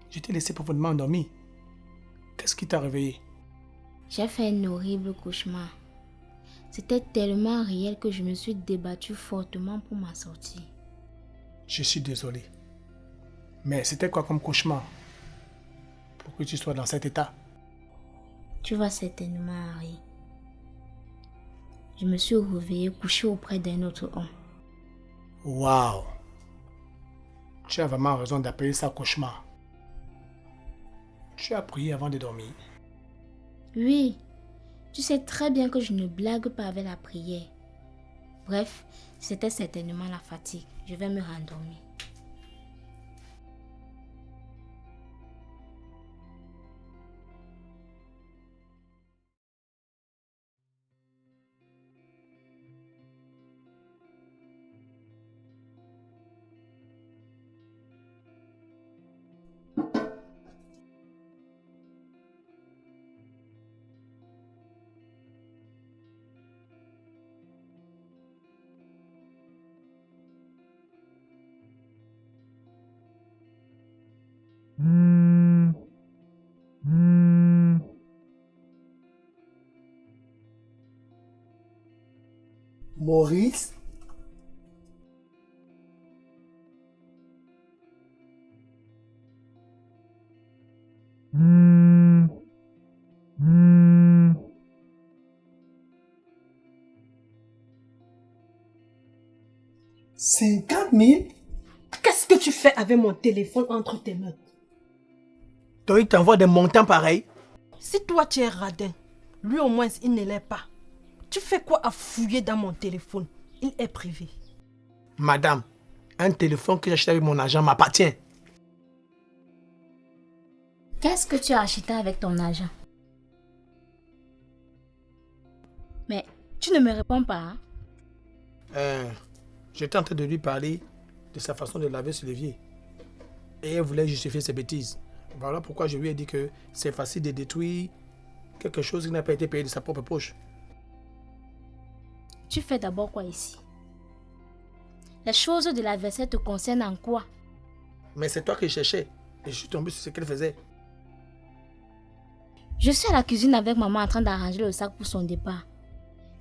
je t'ai laissé profondément endormi. Qu'est-ce qui t'a réveillé? J'ai fait un horrible cauchemar. C'était tellement réel que je me suis débattue fortement pour m'en sortir. Je suis désolé. Mais c'était quoi comme cauchemar? Pour que tu sois dans cet état? Tu vas certainement, Harry. Je me suis réveillée couchée auprès d'un autre homme. Waouh! Tu as vraiment raison d'appeler ça cauchemar. Tu as prié avant de dormir? Oui, tu sais très bien que je ne blague pas avec la prière. Bref, c'était certainement la fatigue. Je vais me rendormir. Maurice? $50 000? Qu'est-ce que tu fais avec mon téléphone entre tes mains? Toi, il t'envoie des montants pareils? Si toi tu es radin, lui au moins il ne l'est pas. Tu fais quoi à fouiller dans mon téléphone? Il est privé. Madame, un téléphone que j'ai acheté avec mon argent m'appartient. Qu'est-ce que tu as acheté avec ton argent? Mais tu ne me réponds pas, hein? J'étais en train de lui parler de sa façon de laver sur l'évier. Et elle voulait justifier ses bêtises. Voilà pourquoi je lui ai dit que c'est facile de détruire quelque chose qui n'a pas été payé de sa propre poche. Tu fais d'abord quoi ici? Les choses de l'adversaire te concernent en quoi? Mais c'est toi qui cherchais. Et je suis tombé sur ce qu'elle faisait. Je suis à la cuisine avec maman en train d'arranger le sac pour son départ.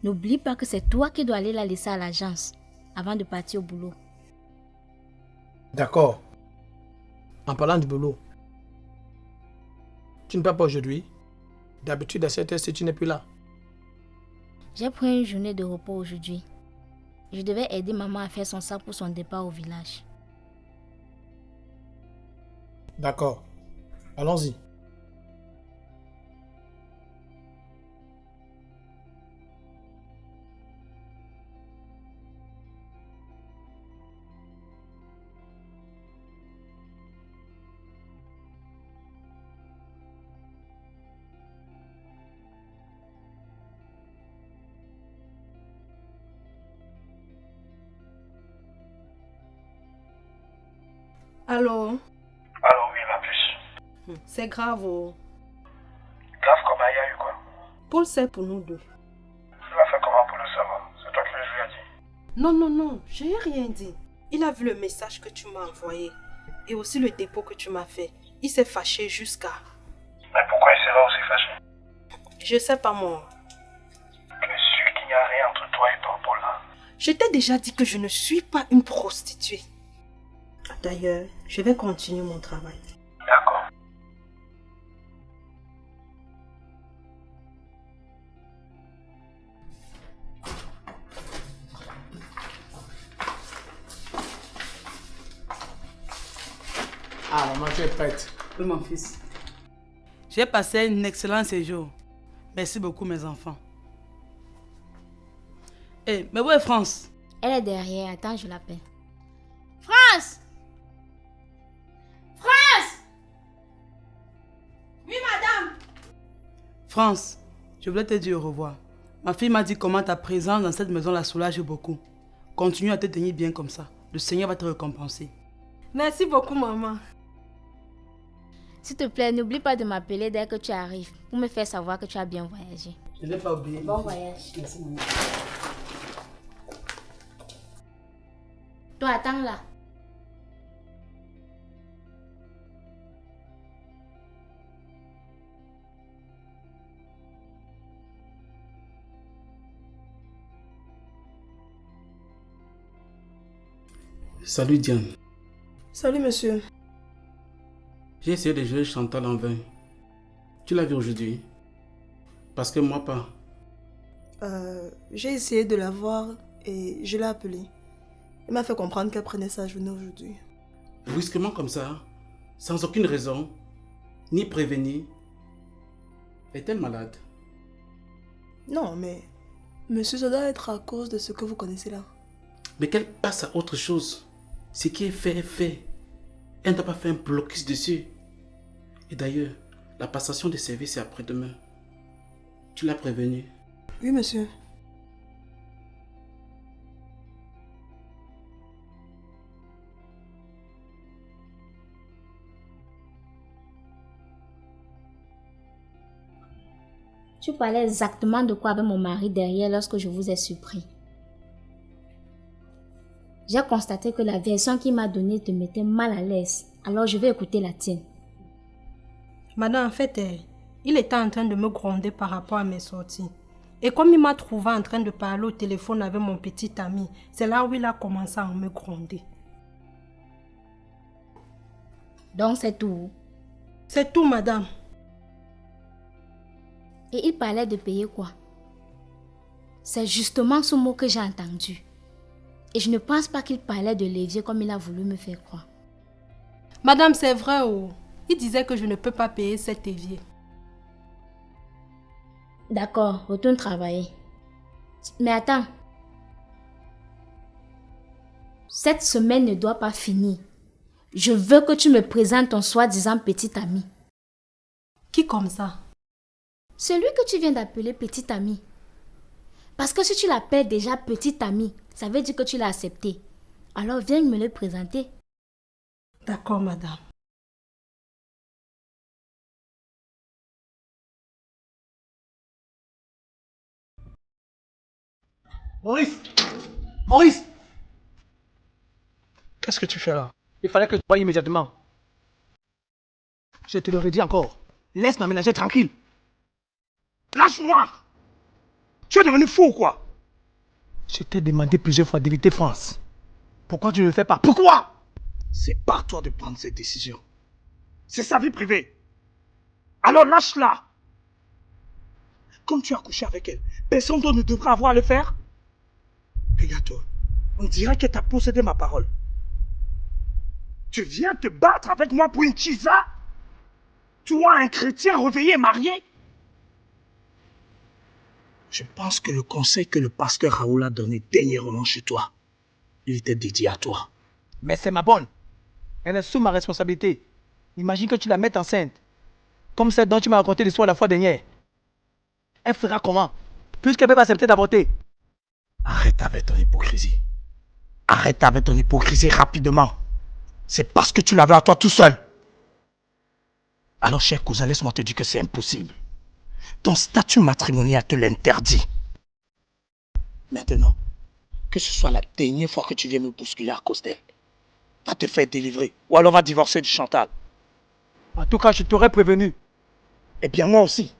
N'oublie pas que c'est toi qui dois aller la laisser à l'agence avant de partir au boulot. D'accord. En parlant du boulot, tu ne pars pas aujourd'hui? D'habitude, à cette heure-ci, tu n'es plus là. J'ai pris une journée de repos aujourd'hui. Je devais aider maman à faire son sac pour son départ au village. D'accord. Allons-y. Allô? Allô, oui, la plus. C'est grave, oh. Grave comment il y a eu quoi? Paul sait pour nous deux. Il a fait comment pour le savoir? C'est toi qui lui as dit? Non, je n'ai rien dit. Il a vu le message que tu m'as envoyé et aussi le dépôt que tu m'as fait. Il s'est fâché jusqu'à... Mais pourquoi il sera aussi fâché? Je sais pas moi. Tu es sûr qu'il n'y a rien entre toi et ton Paul là? Je t'ai déjà dit que je ne suis pas une prostituée. D'ailleurs, je vais continuer mon travail. D'accord. Ah, maman, tu es prête? Oui, mon fils. J'ai passé un excellent séjour. Merci beaucoup, mes enfants. Eh, mais où est France? Elle est derrière. Attends, je l'appelle. France! France! Oui, madame. France, je voulais te dire au revoir. Ma fille m'a dit comment ta présence dans cette maison la soulage beaucoup. Continue à te tenir bien comme ça. Le Seigneur va te récompenser. Merci beaucoup, maman. S'il te plaît, n'oublie pas de m'appeler dès que tu arrives pour me faire savoir que tu as bien voyagé. Je n'ai pas oublié. Bon voyage. Merci, maman. Toi, attends là. Salut Diane. Salut, monsieur. J'ai essayé de jouer Chantal en vain. Tu l'as vu aujourd'hui? Parce que moi pas. J'ai essayé de la voir et je l'ai appelée. Elle m'a fait comprendre qu'elle prenait sa journée aujourd'hui. Brusquement comme ça, sans aucune raison, ni prévenir. Est-elle malade? Non, mais monsieur, ça doit être à cause de ce que vous connaissez là. Mais qu'elle passe à autre chose. Ce qui est fait est fait. Elle ne doit pas faire un blocus dessus. Et d'ailleurs, la passation des services est après-demain. Tu l'as prévenu? Oui, monsieur. Tu parlais exactement de quoi avec mon mari derrière lorsque je vous ai surpris. J'ai constaté que la version qu'il m'a donnée te mettait mal à l'aise. Alors je vais écouter la tienne. Madame, en fait, il était en train de me gronder par rapport à mes sorties. Et comme il m'a trouvé en train de parler au téléphone avec mon petit ami, c'est là où il a commencé à me gronder. Donc c'est tout? C'est tout, madame. Et il parlait de payer quoi? C'est justement ce mot que j'ai entendu. Et je ne pense pas qu'il parlait de l'évier comme il a voulu me faire croire. Madame, c'est vrai, oh. Il disait que je ne peux pas payer cet évier. D'accord, retourne travailler. Mais attends. Cette semaine ne doit pas finir. Je veux que tu me présentes ton soi-disant petit ami. Qui comme ça? Celui que tu viens d'appeler petit ami. Parce que si tu l'appelles déjà petit ami, ça veut dire que tu l'as accepté. Alors viens me le présenter. D'accord, madame. Maurice! Maurice! Qu'est-ce que tu fais là? Il fallait que tu voies immédiatement. Je te le redis encore. Laisse ma ménagère tranquille. Lâche-moi! Tu es devenu fou ou quoi? Je t'ai demandé plusieurs fois d'éviter France. Pourquoi tu ne le fais pas? Pourquoi? C'est pas à toi de prendre cette décision. C'est sa vie privée. Alors lâche-la. Comme tu as couché avec elle, personne d'autre ne devra avoir à le faire. Regarde-toi, on dirait que tu as possédé ma parole. Tu viens te battre avec moi pour une chisa? Toi, un chrétien réveillé et marié? Je pense que le conseil que le pasteur Raoul a donné dernièrement chez toi, il était dédié à toi. Mais c'est ma bonne. Elle est sous ma responsabilité. Imagine que tu la mettes enceinte. Comme celle dont tu m'as raconté l'histoire la fois dernière. Elle fera comment? Puisqu'elle ne peut pas accepter d'avorter. Arrête avec ton hypocrisie. Arrête avec ton hypocrisie rapidement. C'est parce que tu l'avais à toi tout seul. Alors, cher cousin, laisse-moi te dire que c'est impossible. Ton statut matrimonial te l'interdit. Maintenant, que ce soit la dernière fois que tu viens me bousculer à cause d'elle, va te faire délivrer. Ou alors va divorcer du Chantal. En tout cas, je t'aurais prévenu. Eh bien, moi aussi.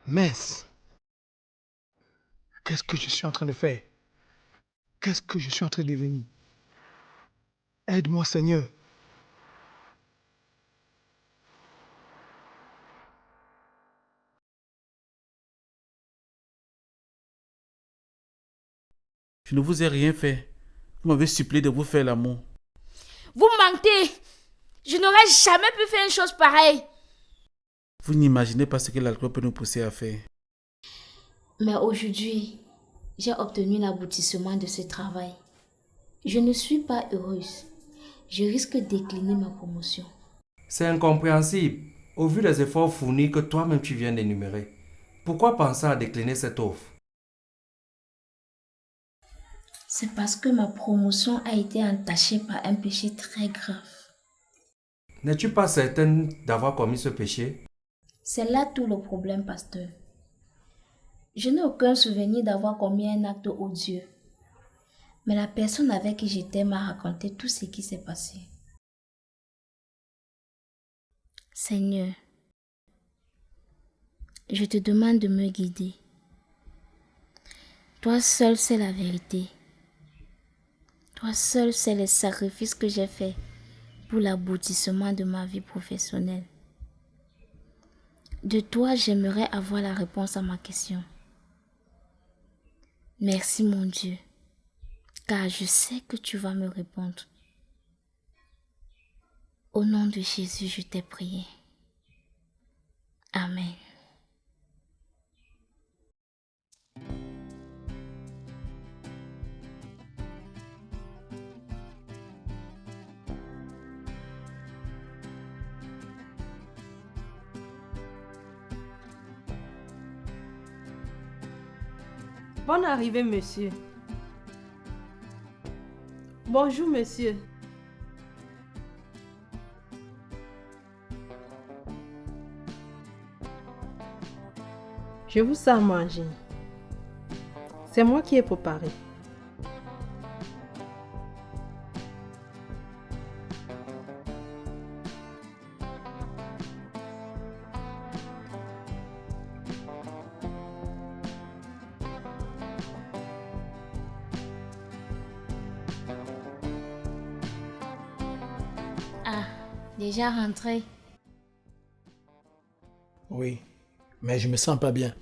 Mince. Qu'est-ce que je suis en train de faire? Qu'est-ce que je suis en train de devenir? Aide-moi, Seigneur. Je ne vous ai rien fait. Vous m'avez supplié de vous faire l'amour. Vous mentez! Je n'aurais jamais pu faire une chose pareille. Vous n'imaginez pas ce que l'alcool peut nous pousser à faire. Mais aujourd'hui, j'ai obtenu l'aboutissement de ce travail. Je ne suis pas heureuse. Je risque de décliner ma promotion. C'est incompréhensible, au vu des efforts fournis que toi-même tu viens d'énumérer. Pourquoi penser à décliner cette offre? C'est parce que ma promotion a été entachée par un péché très grave. N'es-tu pas certaine d'avoir commis ce péché? C'est là tout le problème, pasteur. Je n'ai aucun souvenir d'avoir commis un acte odieux. Mais la personne avec qui j'étais m'a raconté tout ce qui s'est passé. Seigneur, je te demande de me guider. Toi seul sais la vérité. Toi seul sais les sacrifices que j'ai faits pour l'aboutissement de ma vie professionnelle. De toi, j'aimerais avoir la réponse à ma question. Merci mon Dieu, car je sais que tu vas me répondre. Au nom de Jésus, je t'ai prié. Amen. Bonne arrivée, monsieur. Bonjour, monsieur. Je vous sers à manger. C'est moi qui ai préparé. Ah, déjà rentré. Oui, mais je me sens pas bien.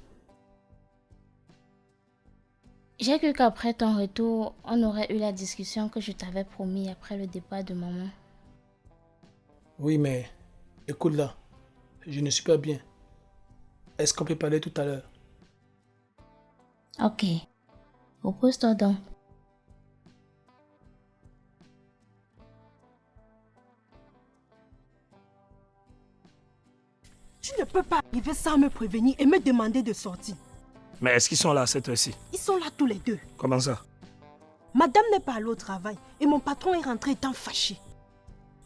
J'ai cru qu'après ton retour, on aurait eu la discussion que je t'avais promis après le départ de maman. Oui, mais écoute là, je ne suis pas bien. Est-ce qu'on peut parler tout à l'heure? Ok. Repose-toi donc. Tu ne peux pas arriver sans me prévenir et me demander de sortir. Mais est-ce qu'ils sont là à cette heure-ci? Ils sont là tous les deux. Comment ça? Madame n'est pas allée au travail et mon patron est rentré étant fâché.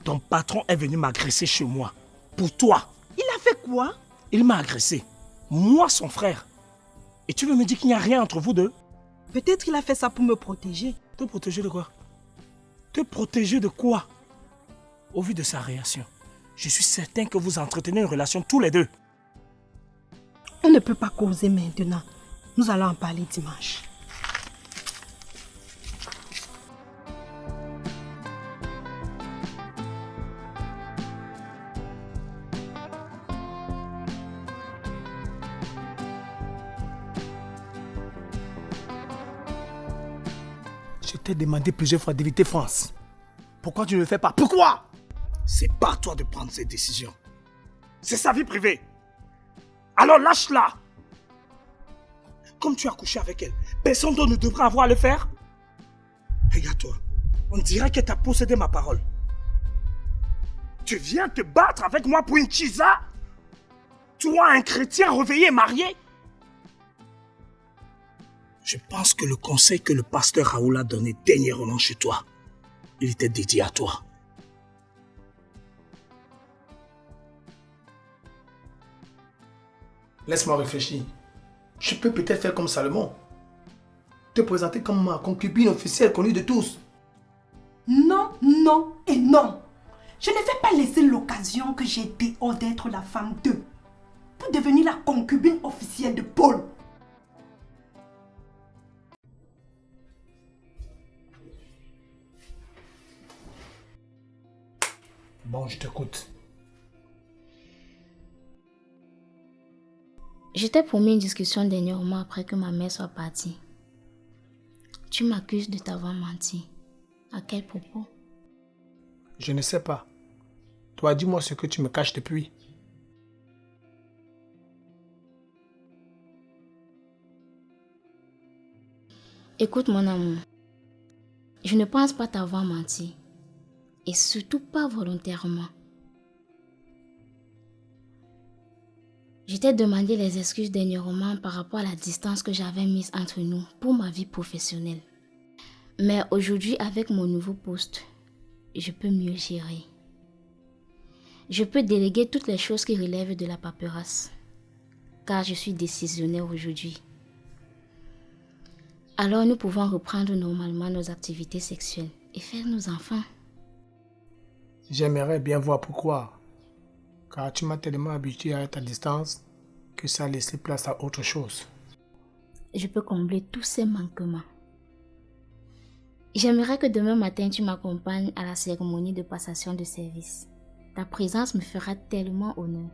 Ton patron est venu m'agresser chez moi. Pour toi. Il a fait quoi? Il m'a agressé. Moi, son frère. Et tu veux me dire qu'il n'y a rien entre vous deux? Peut-être il a fait ça pour me protéger. Te protéger de quoi? Te protéger de quoi? Au vu de sa réaction, je suis certain que vous entretenez une relation tous les deux. On ne peut pas causer maintenant. Nous allons en parler dimanche. Je t'ai demandé plusieurs fois d'éviter France. Pourquoi tu ne le fais pas? Pourquoi? C'est pas à toi de prendre cette décision. C'est sa vie privée. Alors lâche-la. Comme tu as couché avec elle, personne d'autre ne devra avoir à le faire. Regarde-toi, on dirait que tu as possédé ma parole. Tu viens te battre avec moi pour une chisa? Toi, un chrétien réveillé et marié? Je pense que le conseil que le pasteur Raoul a donné dernièrement chez toi, il était dédié à toi. Laisse-moi réfléchir. Je peux peut-être faire comme Salomon. Te présenter comme ma concubine officielle connue de tous. Non, non et non. Je ne vais pas laisser l'occasion que j'ai dehors d'être la femme d'eux pour devenir la concubine officielle de Paul. Bon, je t'écoute. Je t'ai promis une discussion dernièrement après que ma mère soit partie. Tu m'accuses de t'avoir menti. À quel propos? Je ne sais pas. Toi, dis-moi ce que tu me caches depuis. Écoute mon amour, je ne pense pas t'avoir menti. Et surtout pas volontairement. Je t'ai demandé les excuses dernièrement par rapport à la distance que j'avais mise entre nous pour ma vie professionnelle. Mais aujourd'hui, avec mon nouveau poste, je peux mieux gérer. Je peux déléguer toutes les choses qui relèvent de la paperasse, car je suis décisionnaire aujourd'hui. Alors nous pouvons reprendre normalement nos activités sexuelles et faire nos enfants. J'aimerais bien voir pourquoi. Car tu m'as tellement habitué à être à distance que ça a laissé place à autre chose. Je peux combler tous ces manquements. J'aimerais que demain matin tu m'accompagnes à la cérémonie de passation de service. Ta présence me fera tellement honneur.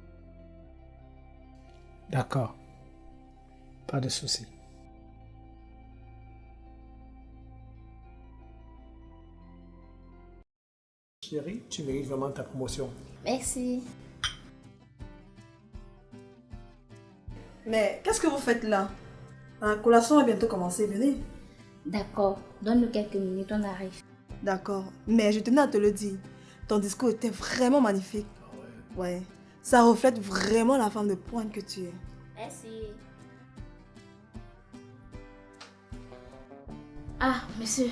D'accord. Pas de souci. Chérie, tu mérites vraiment ta promotion. Merci. Mais qu'est-ce que vous faites là? La collation va bientôt commencer, venez. D'accord, donne-nous quelques minutes, on arrive. D'accord, mais je tenais à te le dire. Ton discours était vraiment magnifique. Ouais, ça reflète vraiment la femme de pointe que tu es. Merci. Ah, monsieur.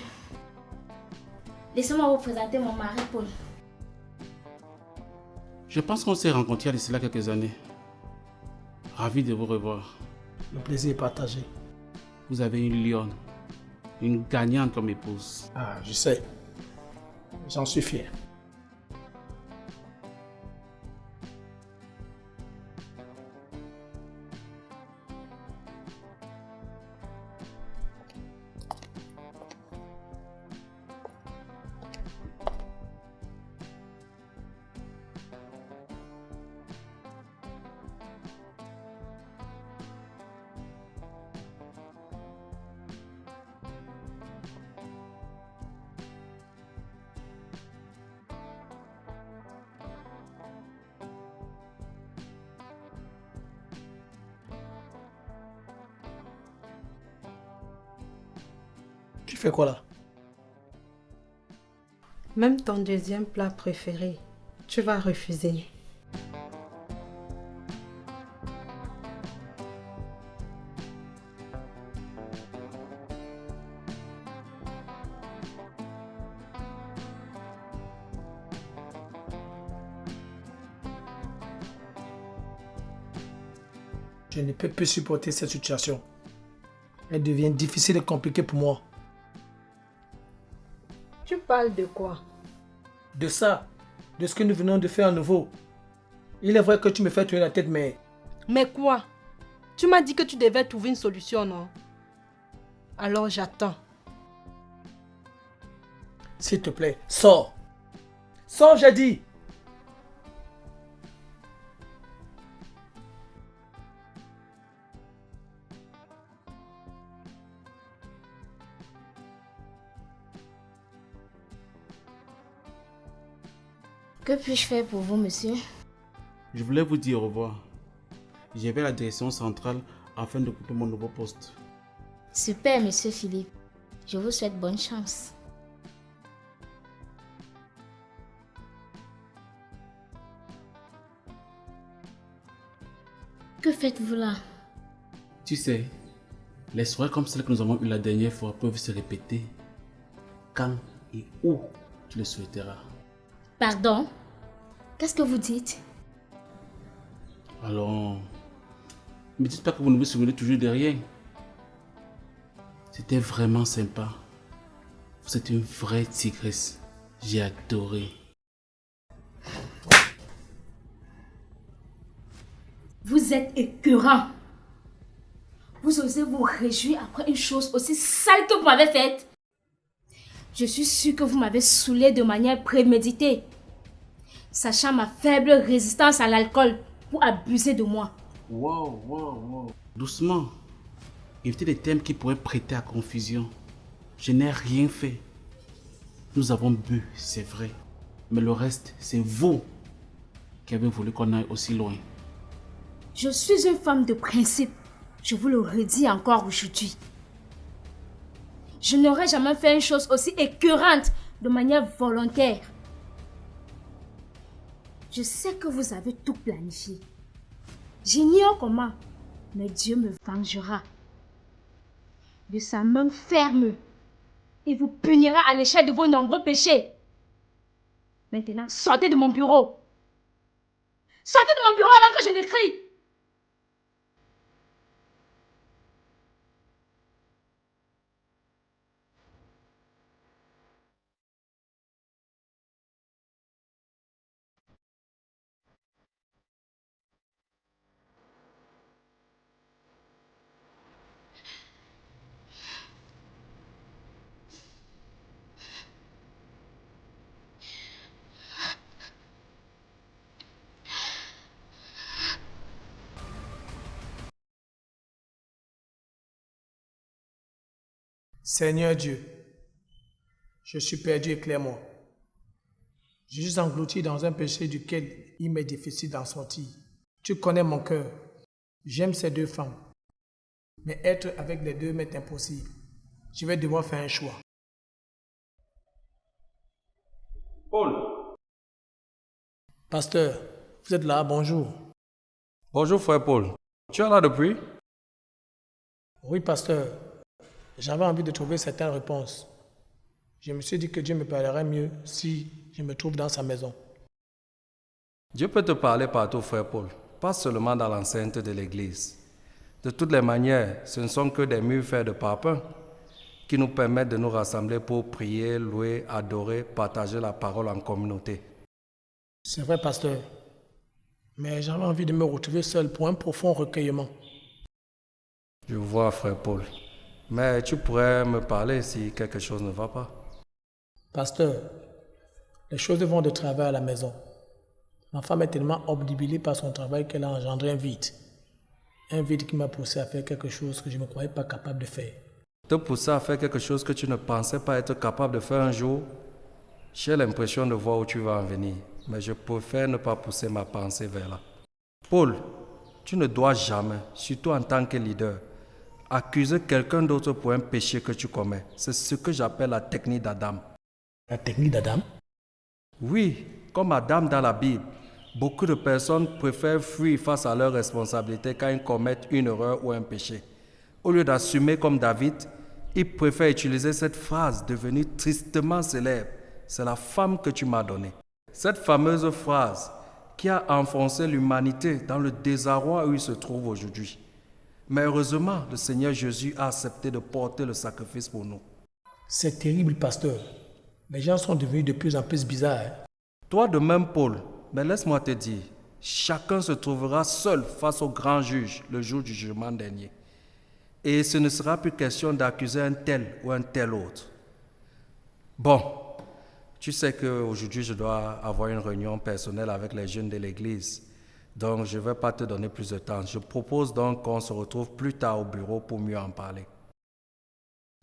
Laissez-moi vous présenter mon mari, Paul. Je pense qu'on s'est rencontrés il y a de cela quelques années. Ravi de vous revoir. Le plaisir est partagé. Vous avez une lionne, une gagnante comme épouse. Ah, je sais. J'en suis fier. Tu fais quoi là? Même ton deuxième plat préféré, tu vas refuser. Je ne peux plus supporter cette situation. Elle devient difficile et compliquée pour moi. Tu parles de quoi? De ça, de ce que nous venons de faire à nouveau. Il est vrai que tu me fais tourner la tête, mais... Mais quoi? Tu m'as dit que tu devais trouver une solution, non? Alors j'attends. S'il te plaît, sors. Sors, j'ai dit. Que puis-je faire pour vous, monsieur? Je voulais vous dire au revoir. J'ai vais à la direction centrale afin d'occuper mon nouveau poste. Super, monsieur Philippe. Je vous souhaite bonne chance. Que faites-vous là? Tu sais, les soirées comme celles que nous avons eues la dernière fois peuvent se répéter quand et où tu le souhaiteras. Pardon? Qu'est-ce que vous dites? Alors, ne me dites pas que vous ne vous souvenez toujours de rien. C'était vraiment sympa. Vous êtes une vraie tigresse. J'ai adoré. Vous êtes écœurant. Vous osez vous réjouir après une chose aussi sale que vous m'avez faite. Je suis sûre que vous m'avez saoulé de manière préméditée, sachant ma faible résistance à l'alcool pour abuser de moi. Wow. Doucement. Évitez des thèmes qui pourraient prêter à confusion. Je n'ai rien fait. Nous avons bu, c'est vrai. Mais le reste, c'est vous qui avez voulu qu'on aille aussi loin. Je suis une femme de principe. Je vous le redis encore aujourd'hui. Je n'aurais jamais fait une chose aussi écœurante de manière volontaire. Je sais que vous avez tout planifié. J'ignore comment, mais Dieu me vengera. De sa main ferme Il vous punira à l'échelle de vos nombreux péchés. Maintenant, sortez de mon bureau. Sortez de mon bureau avant que je n'écris. Seigneur Dieu, je suis perdu, éclaire-moi. Je suis englouti dans un péché duquel il m'est difficile d'en sortir. Tu connais mon cœur. J'aime ces deux femmes. Mais être avec les deux m'est impossible. Je vais devoir faire un choix. Paul. Pasteur, vous êtes là, bonjour. Bonjour frère Paul. Tu es là depuis? Oui, pasteur. J'avais envie de trouver certaines réponses. Je me suis dit que Dieu me parlerait mieux si je me trouve dans sa maison. Dieu peut te parler partout, frère Paul, pas seulement dans l'enceinte de l'église. De toutes les manières, ce ne sont que des murs faits de parpaing qui nous permettent de nous rassembler pour prier, louer, adorer, partager la parole en communauté. C'est vrai, pasteur. Mais j'avais envie de me retrouver seul pour un profond recueillement. Je vois, frère Paul. Mais tu pourrais me parler si quelque chose ne va pas. Pasteur, les choses vont de travers à la maison. Ma femme est tellement obnubilée par son travail qu'elle a engendré un vide. Un vide qui m'a poussé à faire quelque chose que je ne me croyais pas capable de faire. Te pousser à faire quelque chose que tu ne pensais pas être capable de faire un jour, j'ai l'impression de voir où tu vas en venir, mais je préfère ne pas pousser ma pensée vers là. Paul, tu ne dois jamais, surtout en tant que leader, accuser quelqu'un d'autre pour un péché que tu commets. C'est ce que j'appelle la technique d'Adam. La technique d'Adam? Oui, comme Adam dans la Bible. Beaucoup de personnes préfèrent fuir face à leurs responsabilités quand ils commettent une erreur ou un péché. Au lieu d'assumer comme David, ils préfèrent utiliser cette phrase devenue tristement célèbre. C'est la femme que tu m'as donnée. Cette fameuse phrase qui a enfoncé l'humanité dans le désarroi où il se trouve aujourd'hui. Mais heureusement, le Seigneur Jésus a accepté de porter le sacrifice pour nous. C'est terrible, pasteur. Les gens sont devenus de plus en plus bizarres. Toi de même, Paul, mais laisse-moi te dire, chacun se trouvera seul face au grand juge le jour du jugement dernier. Et ce ne sera plus question d'accuser un tel ou un tel autre. Bon, tu sais qu'aujourd'hui je dois avoir une réunion personnelle avec les jeunes de l'église. Donc je ne vais pas te donner plus de temps. Je propose donc qu'on se retrouve plus tard au bureau pour mieux en parler.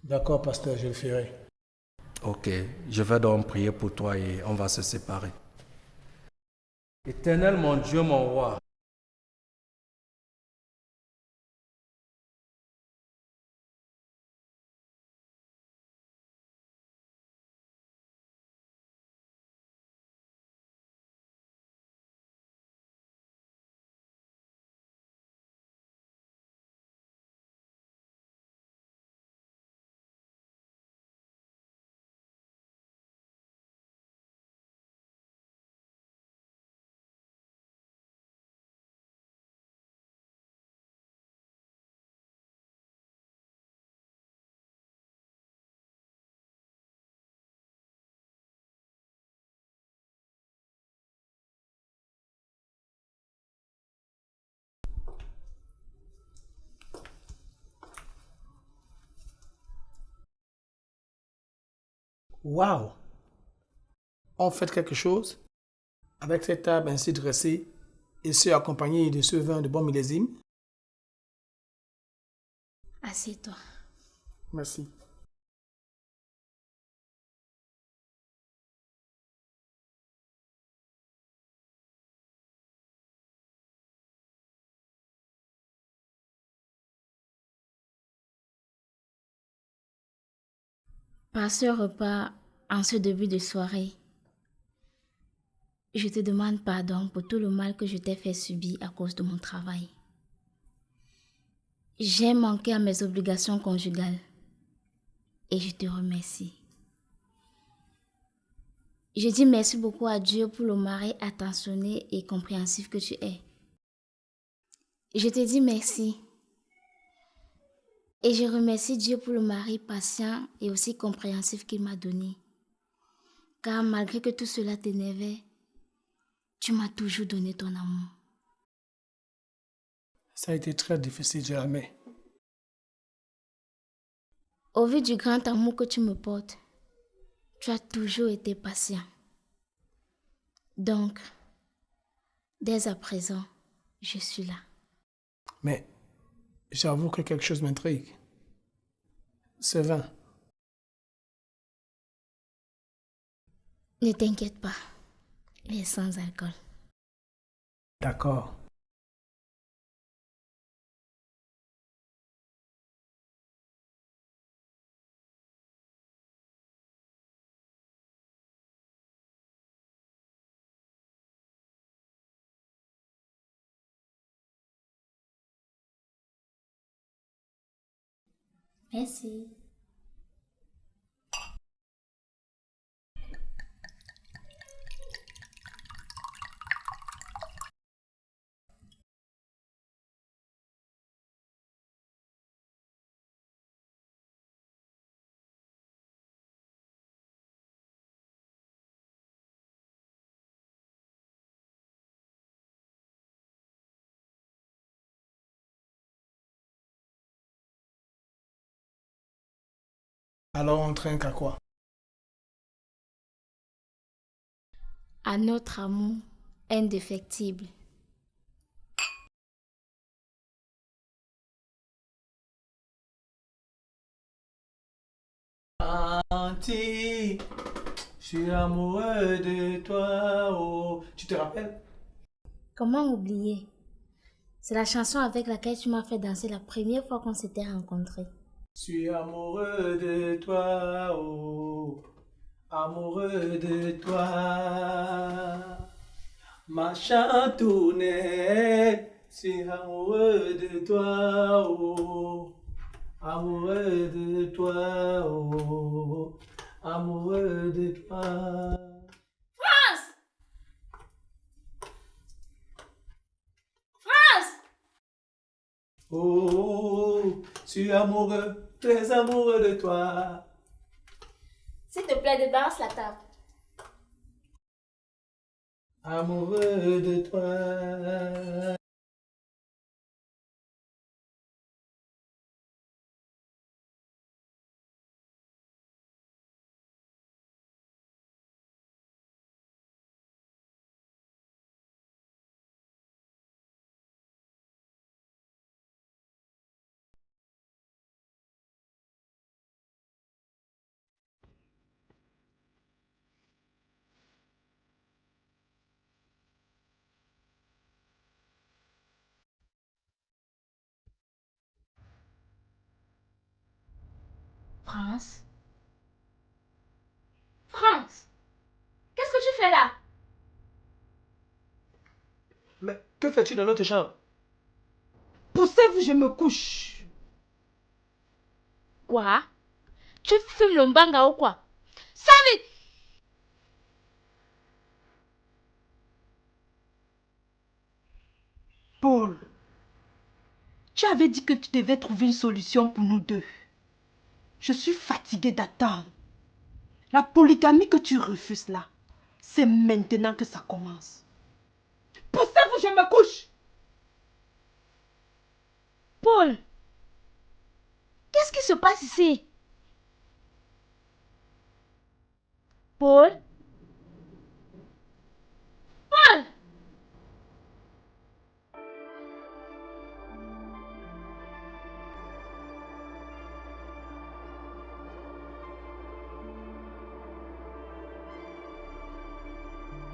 D'accord, pasteur, je le ferai. Ok, je vais donc prier pour toi et on va se séparer. Éternel mon Dieu, mon roi, Waouh! On fait quelque chose avec cette table ainsi dressée et ce accompagné de ce vin de bon millésime. Assieds-toi. Merci. Par ce repas, en ce début de soirée, je te demande pardon pour tout le mal que je t'ai fait subir à cause de mon travail. J'ai manqué à mes obligations conjugales. et je te remercie. Je dis merci beaucoup à Dieu pour le mari attentionné et compréhensif que tu es. Je te dis merci. Et je remercie Dieu pour le mari patient et aussi compréhensif qu'il m'a donné. Car malgré que tout cela t'énervait, tu m'as toujours donné ton amour. Ça a été très difficile, Jérémie. Au vu du grand amour que tu me portes, tu as toujours été patient. Donc, dès à présent, je suis là. Mais j'avoue que quelque chose m'intrigue. Ce vin. Ne t'inquiète pas, il est sans alcool. D'accord. Merci. Alors on trinque à quoi? À notre amour indéfectible. Anti, je suis amoureux de toi, oh. Tu te rappelles? Comment oublier? C'est la chanson avec laquelle tu m'as fait danser la première fois qu'on s'était rencontrés. Je suis amoureux de toi, oh. Amoureux de toi. Ma chantounette, je suis amoureux de toi, oh. Amoureux de toi, oh. Amoureux de toi. France! France! Oh, je suis amoureux, très amoureux de toi. S'il te plaît, débarrasse la table. Amoureux de toi. France? France? Qu'est-ce que tu fais là? Mais que fais-tu dans notre chambre? Poussez-vous, je me couche. Quoi? Tu fumes le mbanga ou quoi? Sors vite! Paul, tu avais dit que tu devais trouver une solution pour nous deux. Je suis fatiguée d'attendre. La polygamie que tu refuses là, c'est maintenant que ça commence. Poussez-vous, je me couche. Paul, qu'est-ce qui se passe ici? Paul?